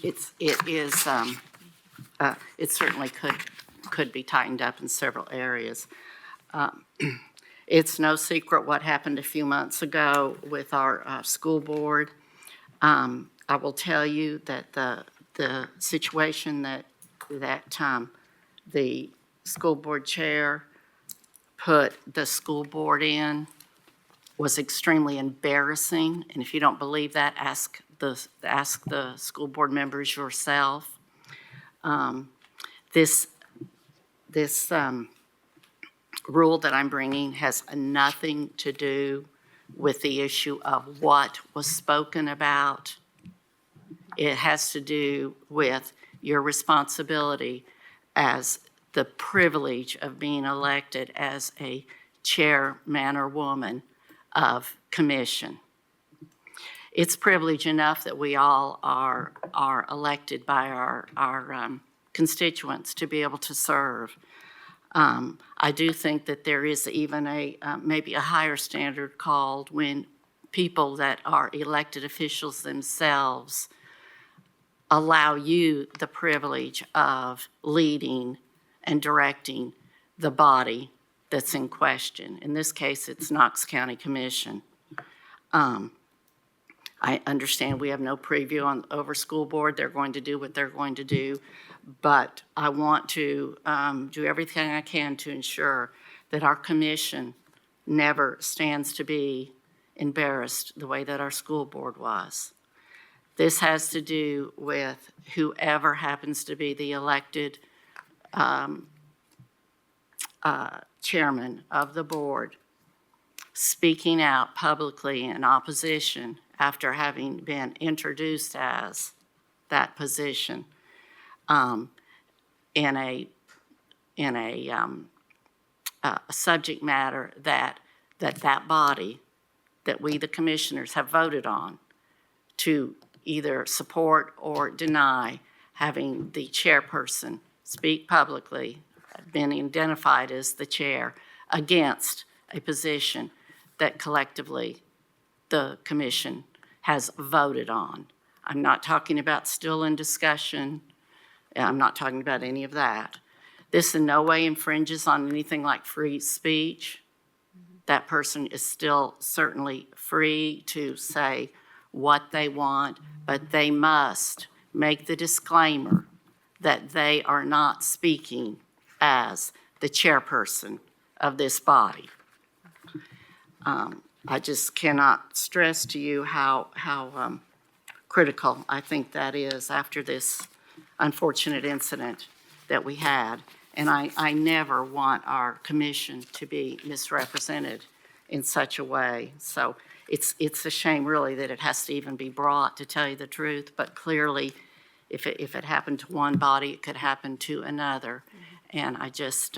It certainly could be tightened up in several areas. It's no secret what happened a few months ago with our school board. I will tell you that the situation that the school board chair put the school board in was extremely embarrassing. And if you don't believe that, ask the school board members yourself. This rule that I'm bringing has nothing to do with the issue of what was spoken about. It has to do with your responsibility as the privilege of being elected as a chairman or woman of commission. it's privilege enough that we all are elected by our constituents to be able to serve. I do think that there is even maybe a higher standard called when people that are elected officials themselves allow you the privilege of leading and directing the body that's in question. In this case, it's Knox County Commission. I understand we have no preview over school board. They're going to do what they're going to do. But I want to do everything I can to ensure that our commission never stands to be embarrassed the way that our school board was. This has to do with whoever happens to be the elected chairman of the board speaking out publicly in opposition after having been introduced as that position in a subject matter that body, that we the commissioners have voted on to either support or deny having the chairperson speak publicly, been identified as the chair, against a position that collectively the commission has voted on. I'm not talking about still in discussion. I'm not talking about any of that. This in no way infringes on anything like free speech. That person is still certainly free to say what they want, but they must make the disclaimer that they are not speaking as the chairperson of this body. I just cannot stress to you how critical I think that is after this unfortunate incident that we had. And I never want our commission to be misrepresented in such a way. So it's a shame really that it has to even be brought, to tell you the truth, but clearly if it happened to one body, it could happen to another. And I just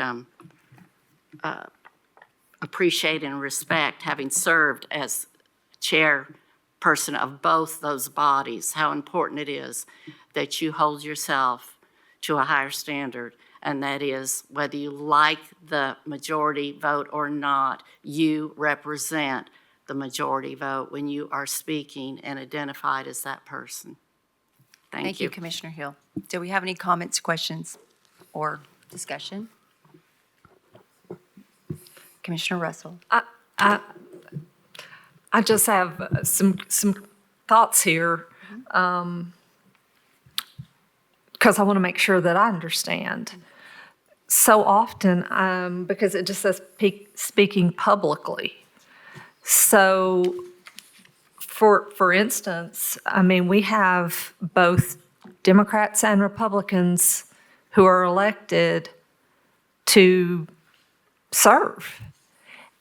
appreciate and respect, having served as chairperson of both those bodies, how important it is that you hold yourself to a higher standard, and that is whether you like the majority vote or not, you represent the majority vote when you are speaking and identified as that person. Thank you. Commissioner Hill. Do we have any comments, questions, or discussion? Commissioner Russell. I just have some thoughts here, because I want to make sure that I understand. So often, because it just says speaking publicly. So, for instance, I mean, we have both Democrats and Republicans who are elected to serve.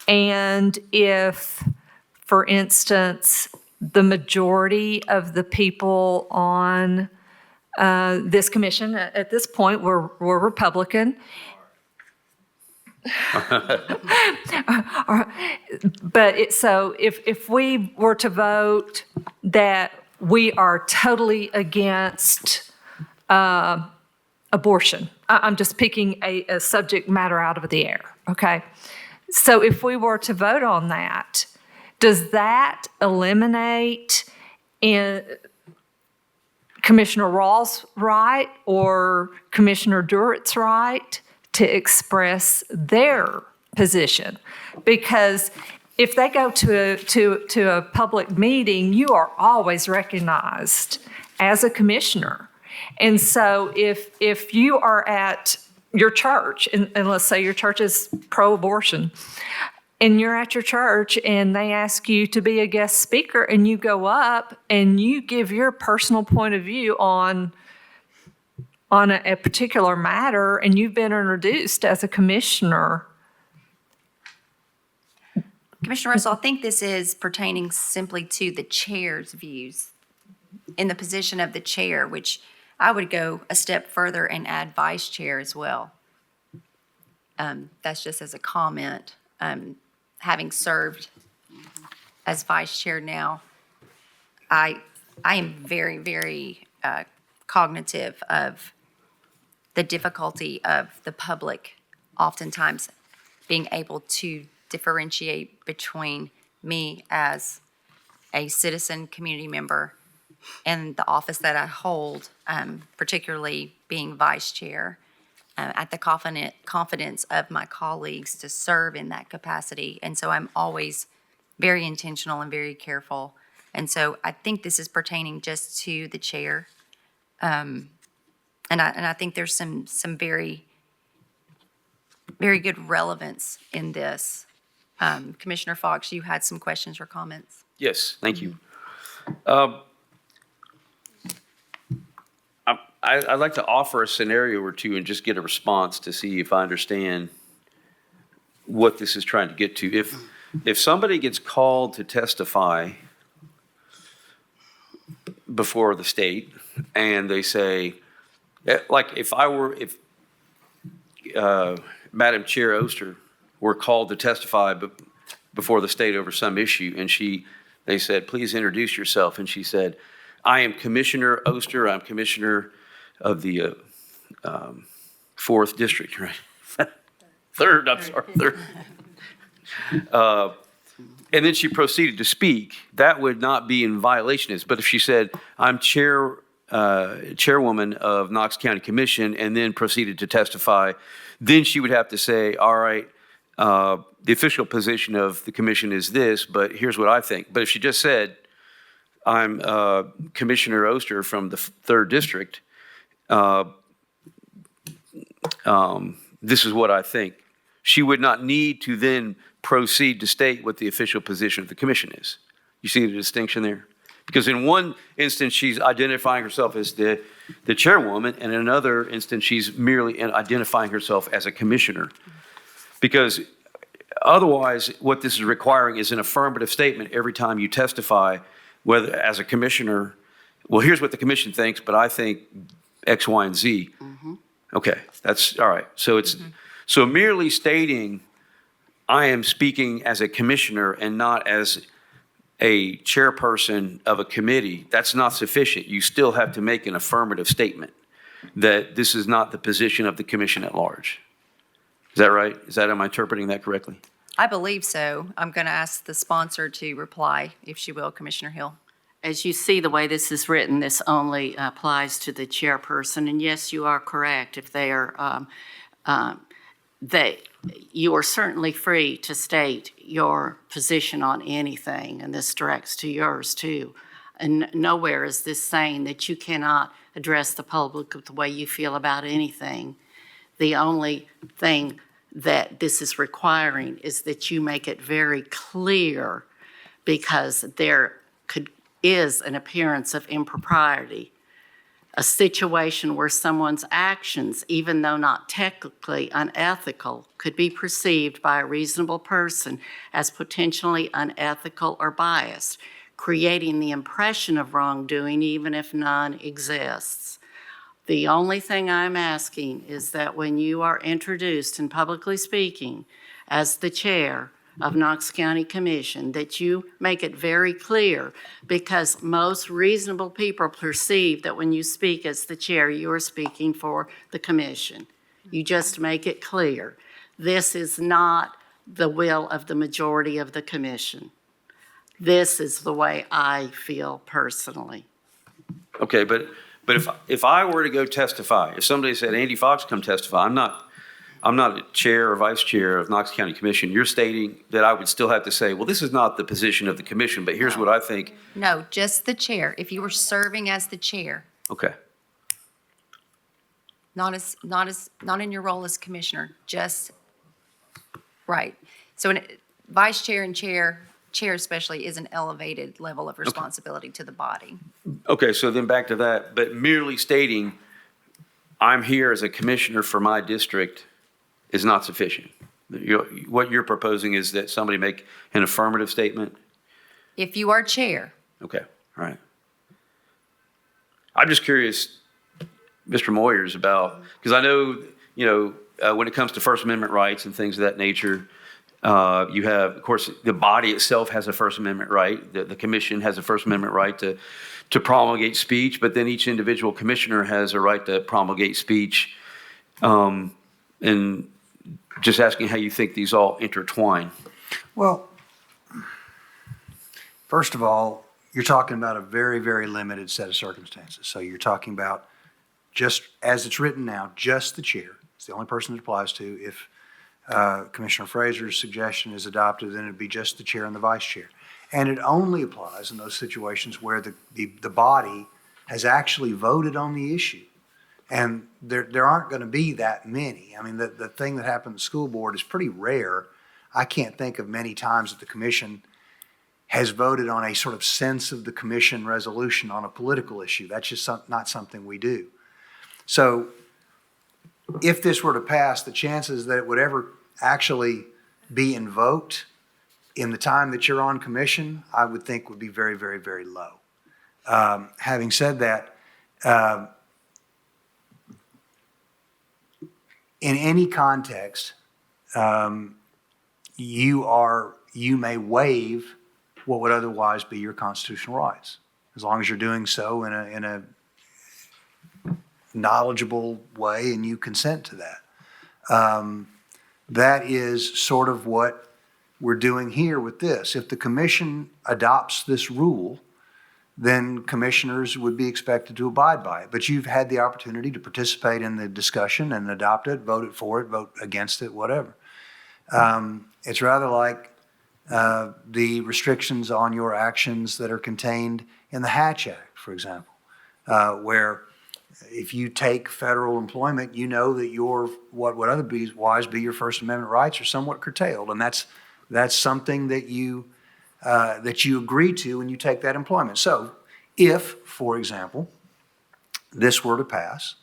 And if, for instance, the majority of the people on this commission at this point were Republican, but so if we were to vote that we are totally against abortion, I'm just picking a subject matter out of the air, okay? So if we were to vote on that, does that eliminate Commissioner Rawls' right or Commissioner Durrett's right to express their position? Because if they go to a public meeting, you are always recognized as a commissioner. And so if you are at your church, and let's say your church is pro-abortion, and you're at your church and they ask you to be a guest speaker, and you go up and you give your personal point of view on a particular matter, and you've been introduced as a commissioner. Commissioner Russell, I think this is pertaining simply to the chair's views in the position of the chair, which I would go a step further and add vice chair as well. That's just as a comment. Having served as vice chair now, I am very, very cognitive of the difficulty of the public oftentimes being able to differentiate between me as a citizen community member and the office that I hold, particularly being vice chair, at the confidence of my colleagues to serve in that capacity. And so I'm always very intentional and very careful. And so I think this is pertaining just to the chair. And I think there's some very, very good relevance in this. Commissioner Fox, you had some questions or comments? Yes, thank you. I'd like to offer a scenario or two and just get a response to see if I understand what this is trying to get to. If somebody gets called to testify before the state and they say, like if Madam Chair Oster were called to testify before the state over some issue, and they said, please introduce yourself. And she said, I am Commissioner Oster. I'm Commissioner of the 4th District, right? Third. And then she proceeded to speak. That would not be in violation. But if she said, I'm chairwoman of Knox County Commission, and then proceeded to testify, then she would have to say, all right, the official position of the commission is this, but here's what I think. But if she just said, I'm Commissioner Oster from the 3rd District, this is what I think, she would not need to then proceed to state what the official position of the commission is. You see the distinction there? Because in one instance, she's identifying herself as the chairwoman, and in another instance, she's merely identifying herself as a commissioner. Because otherwise, what this is requiring is an affirmative statement every time you testify, whether as a commissioner, well, here's what the commission thinks, but I think X, Y, and Z. Okay, that's all right. So so merely stating I am speaking as a commissioner and not as a chairperson of a committee, that's not sufficient. You still have to make an affirmative statement that this is not the position of the commission at large. Is that right? Am I interpreting that correctly? I believe so. I'm going to ask the sponsor to reply, if she will, Commissioner Hill. As you see, the way this is written, this only applies to the chairperson. And yes, you are correct. If they are, you are certainly free to state your position on anything, and this directs to yours too. And nowhere is this saying that you cannot address the public the way you feel about anything. The only thing that this is requiring is that you make it very clear, because there is an appearance of impropriety, a situation where someone's actions, even though not technically unethical, could be perceived by a reasonable person as potentially unethical or biased, creating the impression of wrongdoing even if none exists. The only thing I'm asking is that when you are introduced and publicly speaking as the chair of Knox County Commission, that you make it very clear, because most reasonable people perceive that when you speak as the chair, you are speaking for the commission. You just make it clear. This is not the will of the majority of the commission. This is the way I feel personally. Okay, but if I were to go testify, if somebody said, Andy Fox, come testify, I'm not a chair or vice chair of Knox County Commission, you're stating that I would still have to say, well, this is not the position of the commission, but here's what I think. No, just the chair. If you were serving as the chair, Okay. not in your role as commissioner, just, right. So vice chair and chair especially, is an elevated level of responsibility to the body. Okay, so then back to that, but merely stating, I'm here as a commissioner for my district is not sufficient. What you're proposing is that somebody make an affirmative statement? If you are chair, Okay, all right. I'm just curious, Mr. Moyers, about, because I know, when it comes to First Amendment rights and things of that nature, You have, of course, the body itself has a First Amendment right. The commission has a First Amendment right to promulgate speech, but then each individual commissioner has a right to promulgate speech. And just asking how you think these all intertwine. Well, first of all, you're talking about a very, very limited set of circumstances. So you're talking about, just as it's written now, just the chair. It's the only person it applies to. If Commissioner Fraser's suggestion is adopted, then it'd be just the chair and the vice chair. And it only applies in those situations where the body has actually voted on the issue. And there aren't going to be that many. I mean, the thing that happened at the school board is pretty rare. I can't think of many times that the commission has voted on a sort of sense of the commission resolution on a political issue. That's just not something we do. So if this were to pass, the chances that it would ever actually be invoked in the time that you're on commission, I would think would be very, very, very low. Having said that, in any context, you may waive what would otherwise be your constitutional rights, as long as you're doing so in a knowledgeable way and you consent to that. That is sort of what we're doing here with this. If the commission adopts this rule, then commissioners would be expected to abide by it. But you've had the opportunity to participate in the discussion and adopt it, vote for it, vote against it, whatever. It's rather like the restrictions on your actions that are contained in the Hatch Act, for example, where if you take federal employment, you know that your what would otherwise be your First Amendment rights are somewhat curtailed, and that's something that you agree to when you take that employment. So if, for example, this were to pass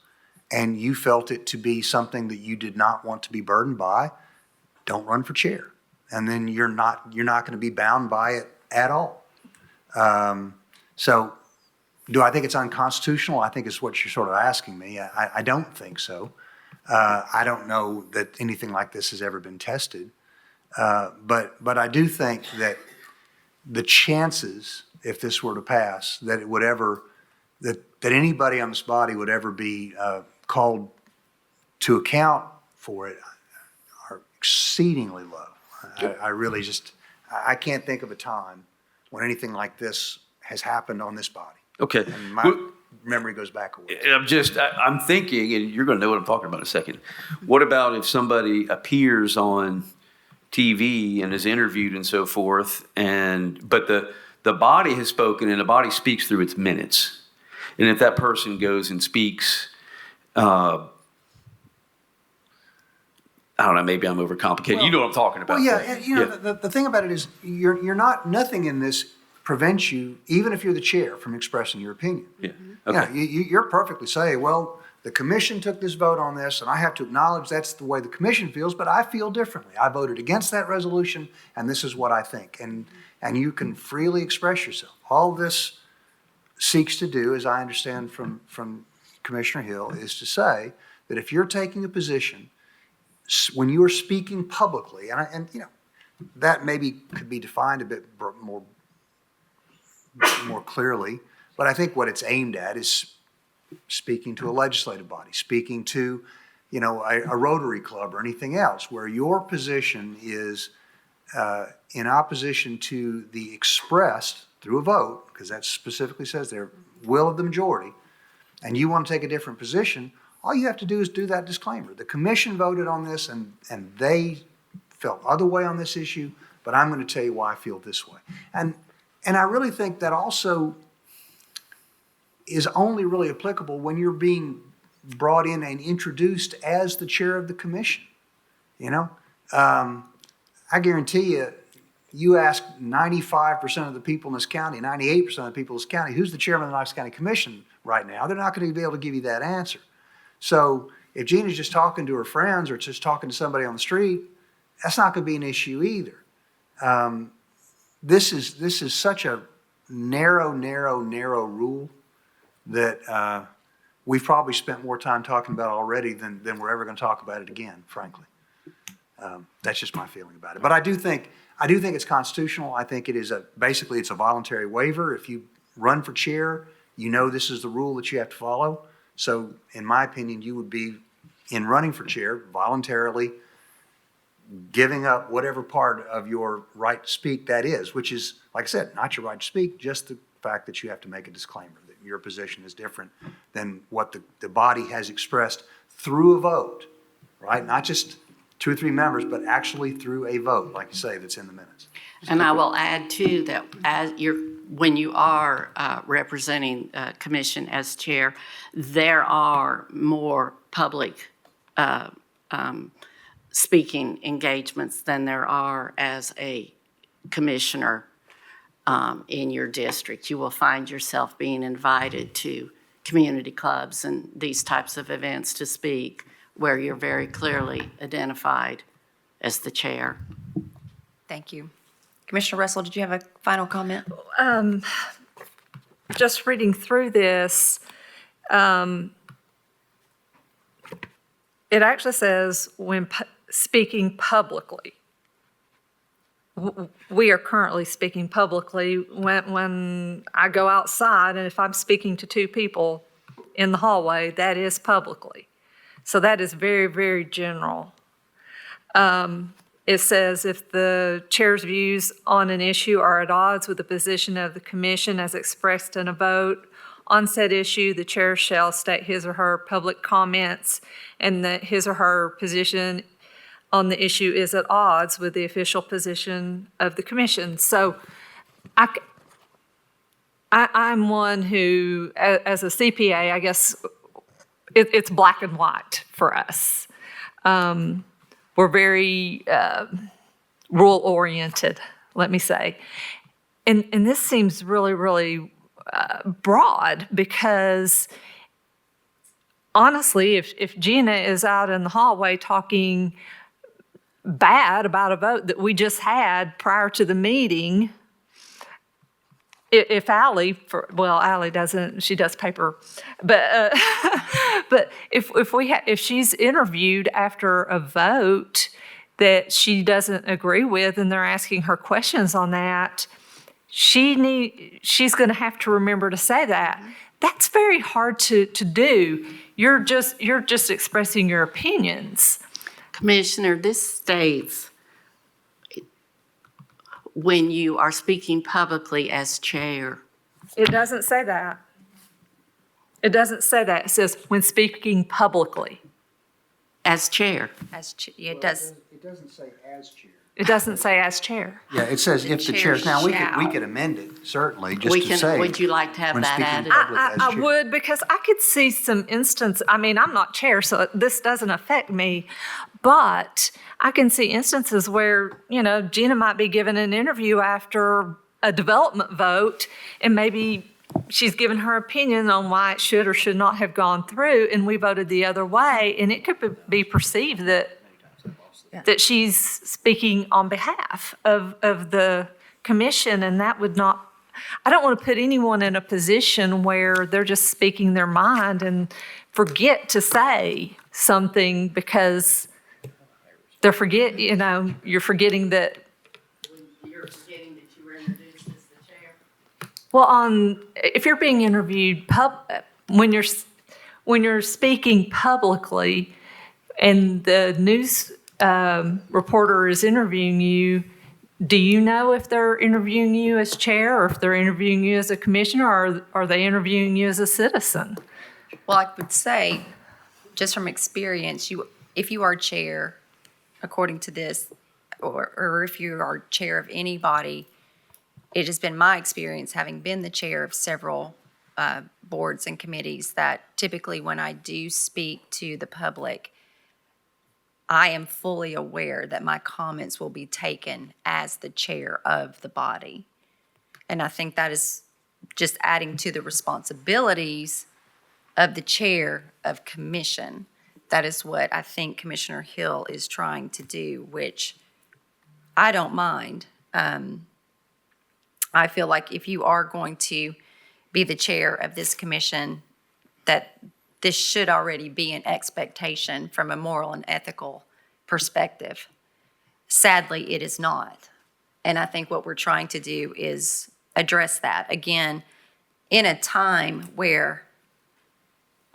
and you felt it to be something that you did not want to be burdened by, don't run for chair. And then you're not going to be bound by it at all. So do I think it's unconstitutional? I think it's what you're sort of asking me. I don't think so. I don't know that anything like this has ever been tested. But I do think that the chances, if this were to pass, that it would ever, that anybody on this body would ever be called to account for it are exceedingly low. I really just, I can't think of a time when anything like this has happened on this body. Okay. And my memory goes back a ways. I'm thinking, and you're going to know what I'm talking about in a second. What about if somebody appears on TV and is interviewed and so forth, but the body has spoken and the body speaks through its minutes. And if that person goes and speaks, I don't know, maybe I'm overcomplicated. You know what I'm talking about. Well, yeah, the thing about it is you're not, nothing in this prevents you, even if you're the chair, from expressing your opinion. Yeah. Okay. You're perfectly say, well, the commission took this vote on this, and I have to acknowledge that's the way the commission feels, but I feel differently. I voted against that resolution, and this is what I think. And you can freely express yourself. All this seeks to do, as I understand from Commissioner Hill, is to say that if you're taking a position, when you are speaking publicly, and that maybe could be defined a bit more clearly, but I think what it's aimed at is speaking to a legislative body, speaking to, a Rotary Club or anything else, where your position is in opposition to the expressed through a vote, because that specifically says there, will of the majority, and you want to take a different position, all you have to do is do that disclaimer. The commission voted on this and they felt other way on this issue, but I'm going to tell you why I feel this way. And I really think that also is only really applicable when you're being brought in and introduced as the chair of the commission. I guarantee you ask 95% of the people in this county, 98% of the people in this county, who's the chairman of the Knox County Commission right now, they're not going to be able to give you that answer. So if Gina's just talking to her friends or just talking to somebody on the street, that's not going to be an issue either. This is such a narrow rule that we've probably spent more time talking about already than we're ever going to talk about it again, frankly. That's just my feeling about it. But I do think it's constitutional. I think it is basically it's a voluntary waiver. If you run for chair, you know this is the rule that you have to follow. So in my opinion, you would be, in running for chair, voluntarily giving up whatever part of your right to speak that is, which is, like I said, not your right to speak, just the fact that you have to make a disclaimer that your position is different than what the body has expressed through a vote, right? Not just 2 or 3 members, but actually through a vote, like you say, that's in the minutes. And I will add too that when you are representing commission as chair, there are more public speaking engagements than there are as a commissioner in your district. You will find yourself being invited to community clubs and these types of events to speak where you're very clearly identified as the chair. Thank you. Commissioner Russell, did you have a final comment? Just reading through this, it actually says when speaking publicly. We are currently speaking publicly when I go outside, and if I'm speaking to 2 people in the hallway, that is publicly. So that is very, very general. It says if the chair's views on an issue are at odds with the position of the commission as expressed in a vote on said issue, the chair shall state his or her public comments and that his or her position on the issue is at odds with the official position of the commission. So I'm one who, as a CPA, I guess it's black and white for us. We're very rule-oriented, let me say. And this seems really, really broad because, honestly, if Gina is out in the hallway talking bad about a vote that we just had prior to the meeting, if Allie, Allie doesn't, she does paper, but but if she's interviewed after a vote that she doesn't agree with, and they're asking her questions on that, she's going to have to remember to say that. That's very hard to do. You're just expressing your opinions. Commissioner, this states when you are speaking publicly as chair. It doesn't say that. It doesn't say that. It says when speaking publicly. As chair. It does. It doesn't say as chair. It doesn't say as chair. Yeah, it says if the chair chair, now we shall. could amend it, certainly, just to say. Would you like to have when that speaking added? public as I chair. would, because I could see some instance, I mean, I'm not chair, so this doesn't affect me, but I can see instances where, Gina might be given an interview after a development vote, and maybe she's given her opinion on why it should or should not have gone through, and we voted the other way, and it could be perceived that she's speaking on behalf of the commission, and that would not, I don't want to put anyone in a position where they're just speaking their mind and forget to say something because you're forgetting that. You're forgetting that you were introduced as the chair. Well, if you're being interviewed when you're speaking publicly and the news reporter is interviewing you, do you know if they're interviewing you as chair or if they're interviewing you as a commissioner, or are they interviewing you as a citizen? Well, I would say, just from experience, if you are chair, according to this, or if you are chair of any body, it has been my experience, having been the chair of several boards and committees, that typically when I do speak to the public, I am fully aware that my comments will be taken as the chair of the body. And I think that is just adding to the responsibilities of the chair of commission. That is what I think Commissioner Hill is trying to do, which I don't mind. I feel like if you are going to be the chair of this commission, that this should already be an expectation from a moral and ethical perspective. Sadly, it is not. And I think what we're trying to do is address that. Again, in a time where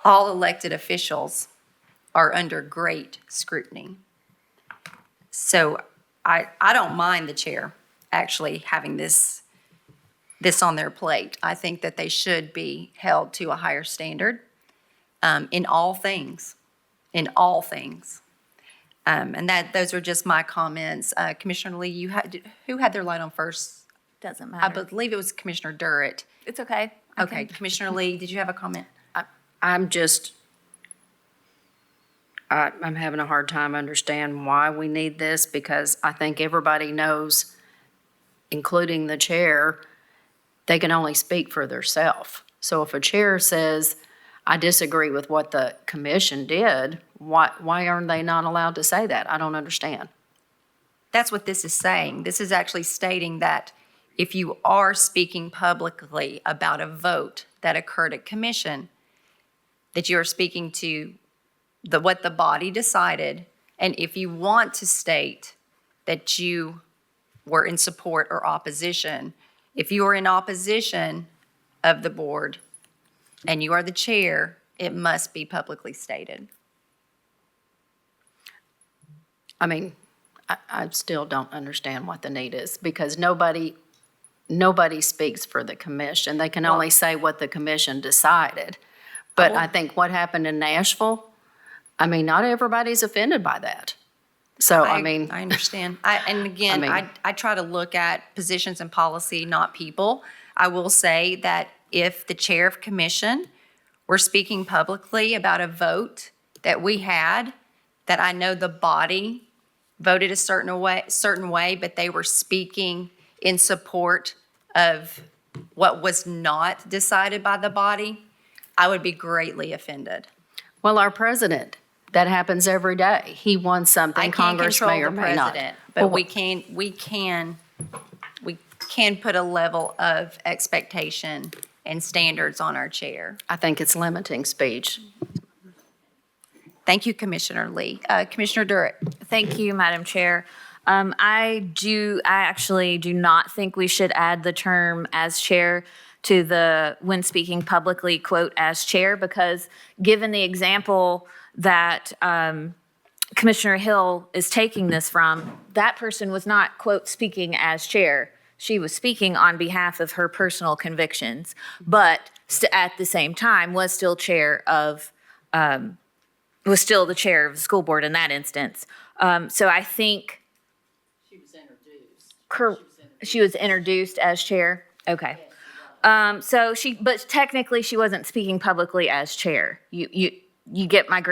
all elected officials are under great scrutiny. So I don't mind the chair actually having this on their plate. I think that they should be held to a higher standard in all things, And those are just my comments. Commissioner Lee, who had their light on first? Doesn't I matter. believe it was Commissioner Durrett. It's okay. Okay, Commissioner Lee, did you have a comment? I'm having a hard time understand why we need this, because I think everybody knows, including the chair, they can only speak for themselves. So if a chair says, I disagree with what the commission did, why aren't they not allowed to say that? I don't understand. That's what this is saying. This is actually stating that if you are speaking publicly about a vote that occurred at commission, that you are speaking to what the body decided, and if you want to state that you were in support or opposition, if you are in opposition of the board and you are the chair, it must be publicly stated. I mean, I still don't understand what the need is, because nobody speaks for the commission. They can only say what the commission decided. But I think what happened in Nashville, I mean, not everybody's offended by that. So, I mean, I understand. I try to look at positions and policy, not people. I will say that if the chair of commission were speaking publicly about a vote that we had, that I know the body voted a certain way, but they were speaking in support of what was not decided by the body, I would be greatly offended. well, our president, that happens every day. He wants something, Congress may or may not. But we can put a level of expectation and standards on our chair. I think it's limiting speech. Thank you, Commissioner Lee. Commissioner Durrett. Thank you, Madam Chair. I actually do not think we should add the term as chair to the when speaking publicly quote as chair, because given the example that Commissioner Hill is taking this from, that person was not quote speaking as chair. She was speaking on behalf of her personal convictions, but at the same time was still the chair of the school board in that instance. So I think. She was introduced. She was introduced as chair? Okay. But technically she wasn't speaking publicly as chair. You get my,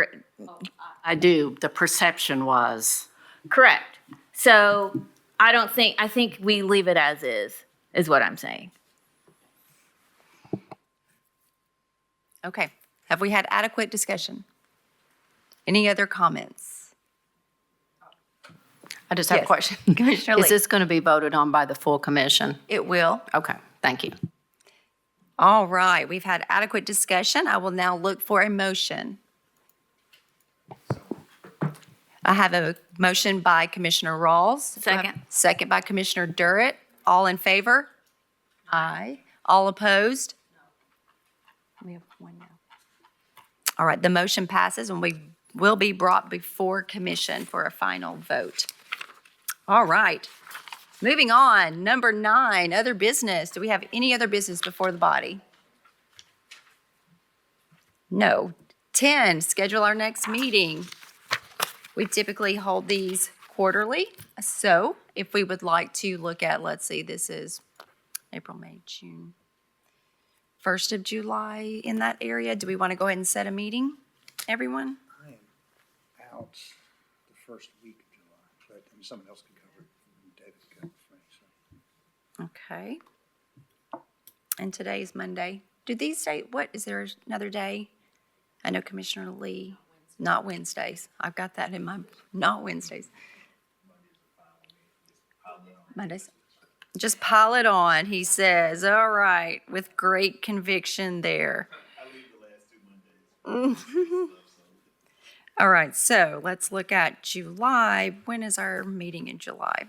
I do. The perception was. correct. So I think we leave it as is what I'm saying. Okay. Have we had adequate discussion? Any other comments? I just have a Yes. question. Commissioner Lee. Is this going to be voted on by the full commission? It will. Okay, thank you. All right. We've had adequate discussion. I will now look for a motion. I have a motion by Commissioner Rawls. Second. Second by Commissioner Durrett. All in favor? Aye. All opposed? We have one now. All right, the motion passes and we will be brought before commission for a final vote. All right, moving on. Number 9, other business. Do we have any other business before the body? No. 10, schedule our next meeting. We typically hold these quarterly. So if we would like to look at, let's see, this is April, May, June, 1st of July in that area. Do we want to go ahead and set a meeting, everyone? I am out the first week of July, but someone else can cover it. David's got it for me, so. Okay. And today's Monday. Do these days, what, is there another day? I know Commissioner Lee, not Wednesdays. I've got that in my, not Wednesdays. Mondays. Just pile it on, he says. All right, with great conviction there. All right, so let's look at July. When is our meeting in July?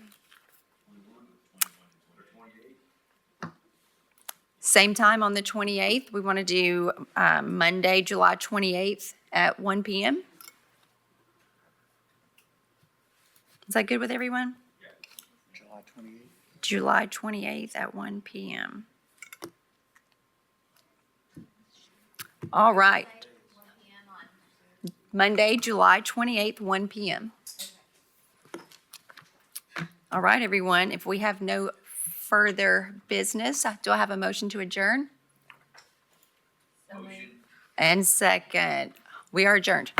Same time on the 28th. We want to do Monday, July 28th at 1 PM. Is that good with everyone? July 28th. July 28th at 1 PM. All right. Monday, July 28th, 1 PM. All right, everyone, if we have no further business, do I have a motion to adjourn? And second, we are adjourned.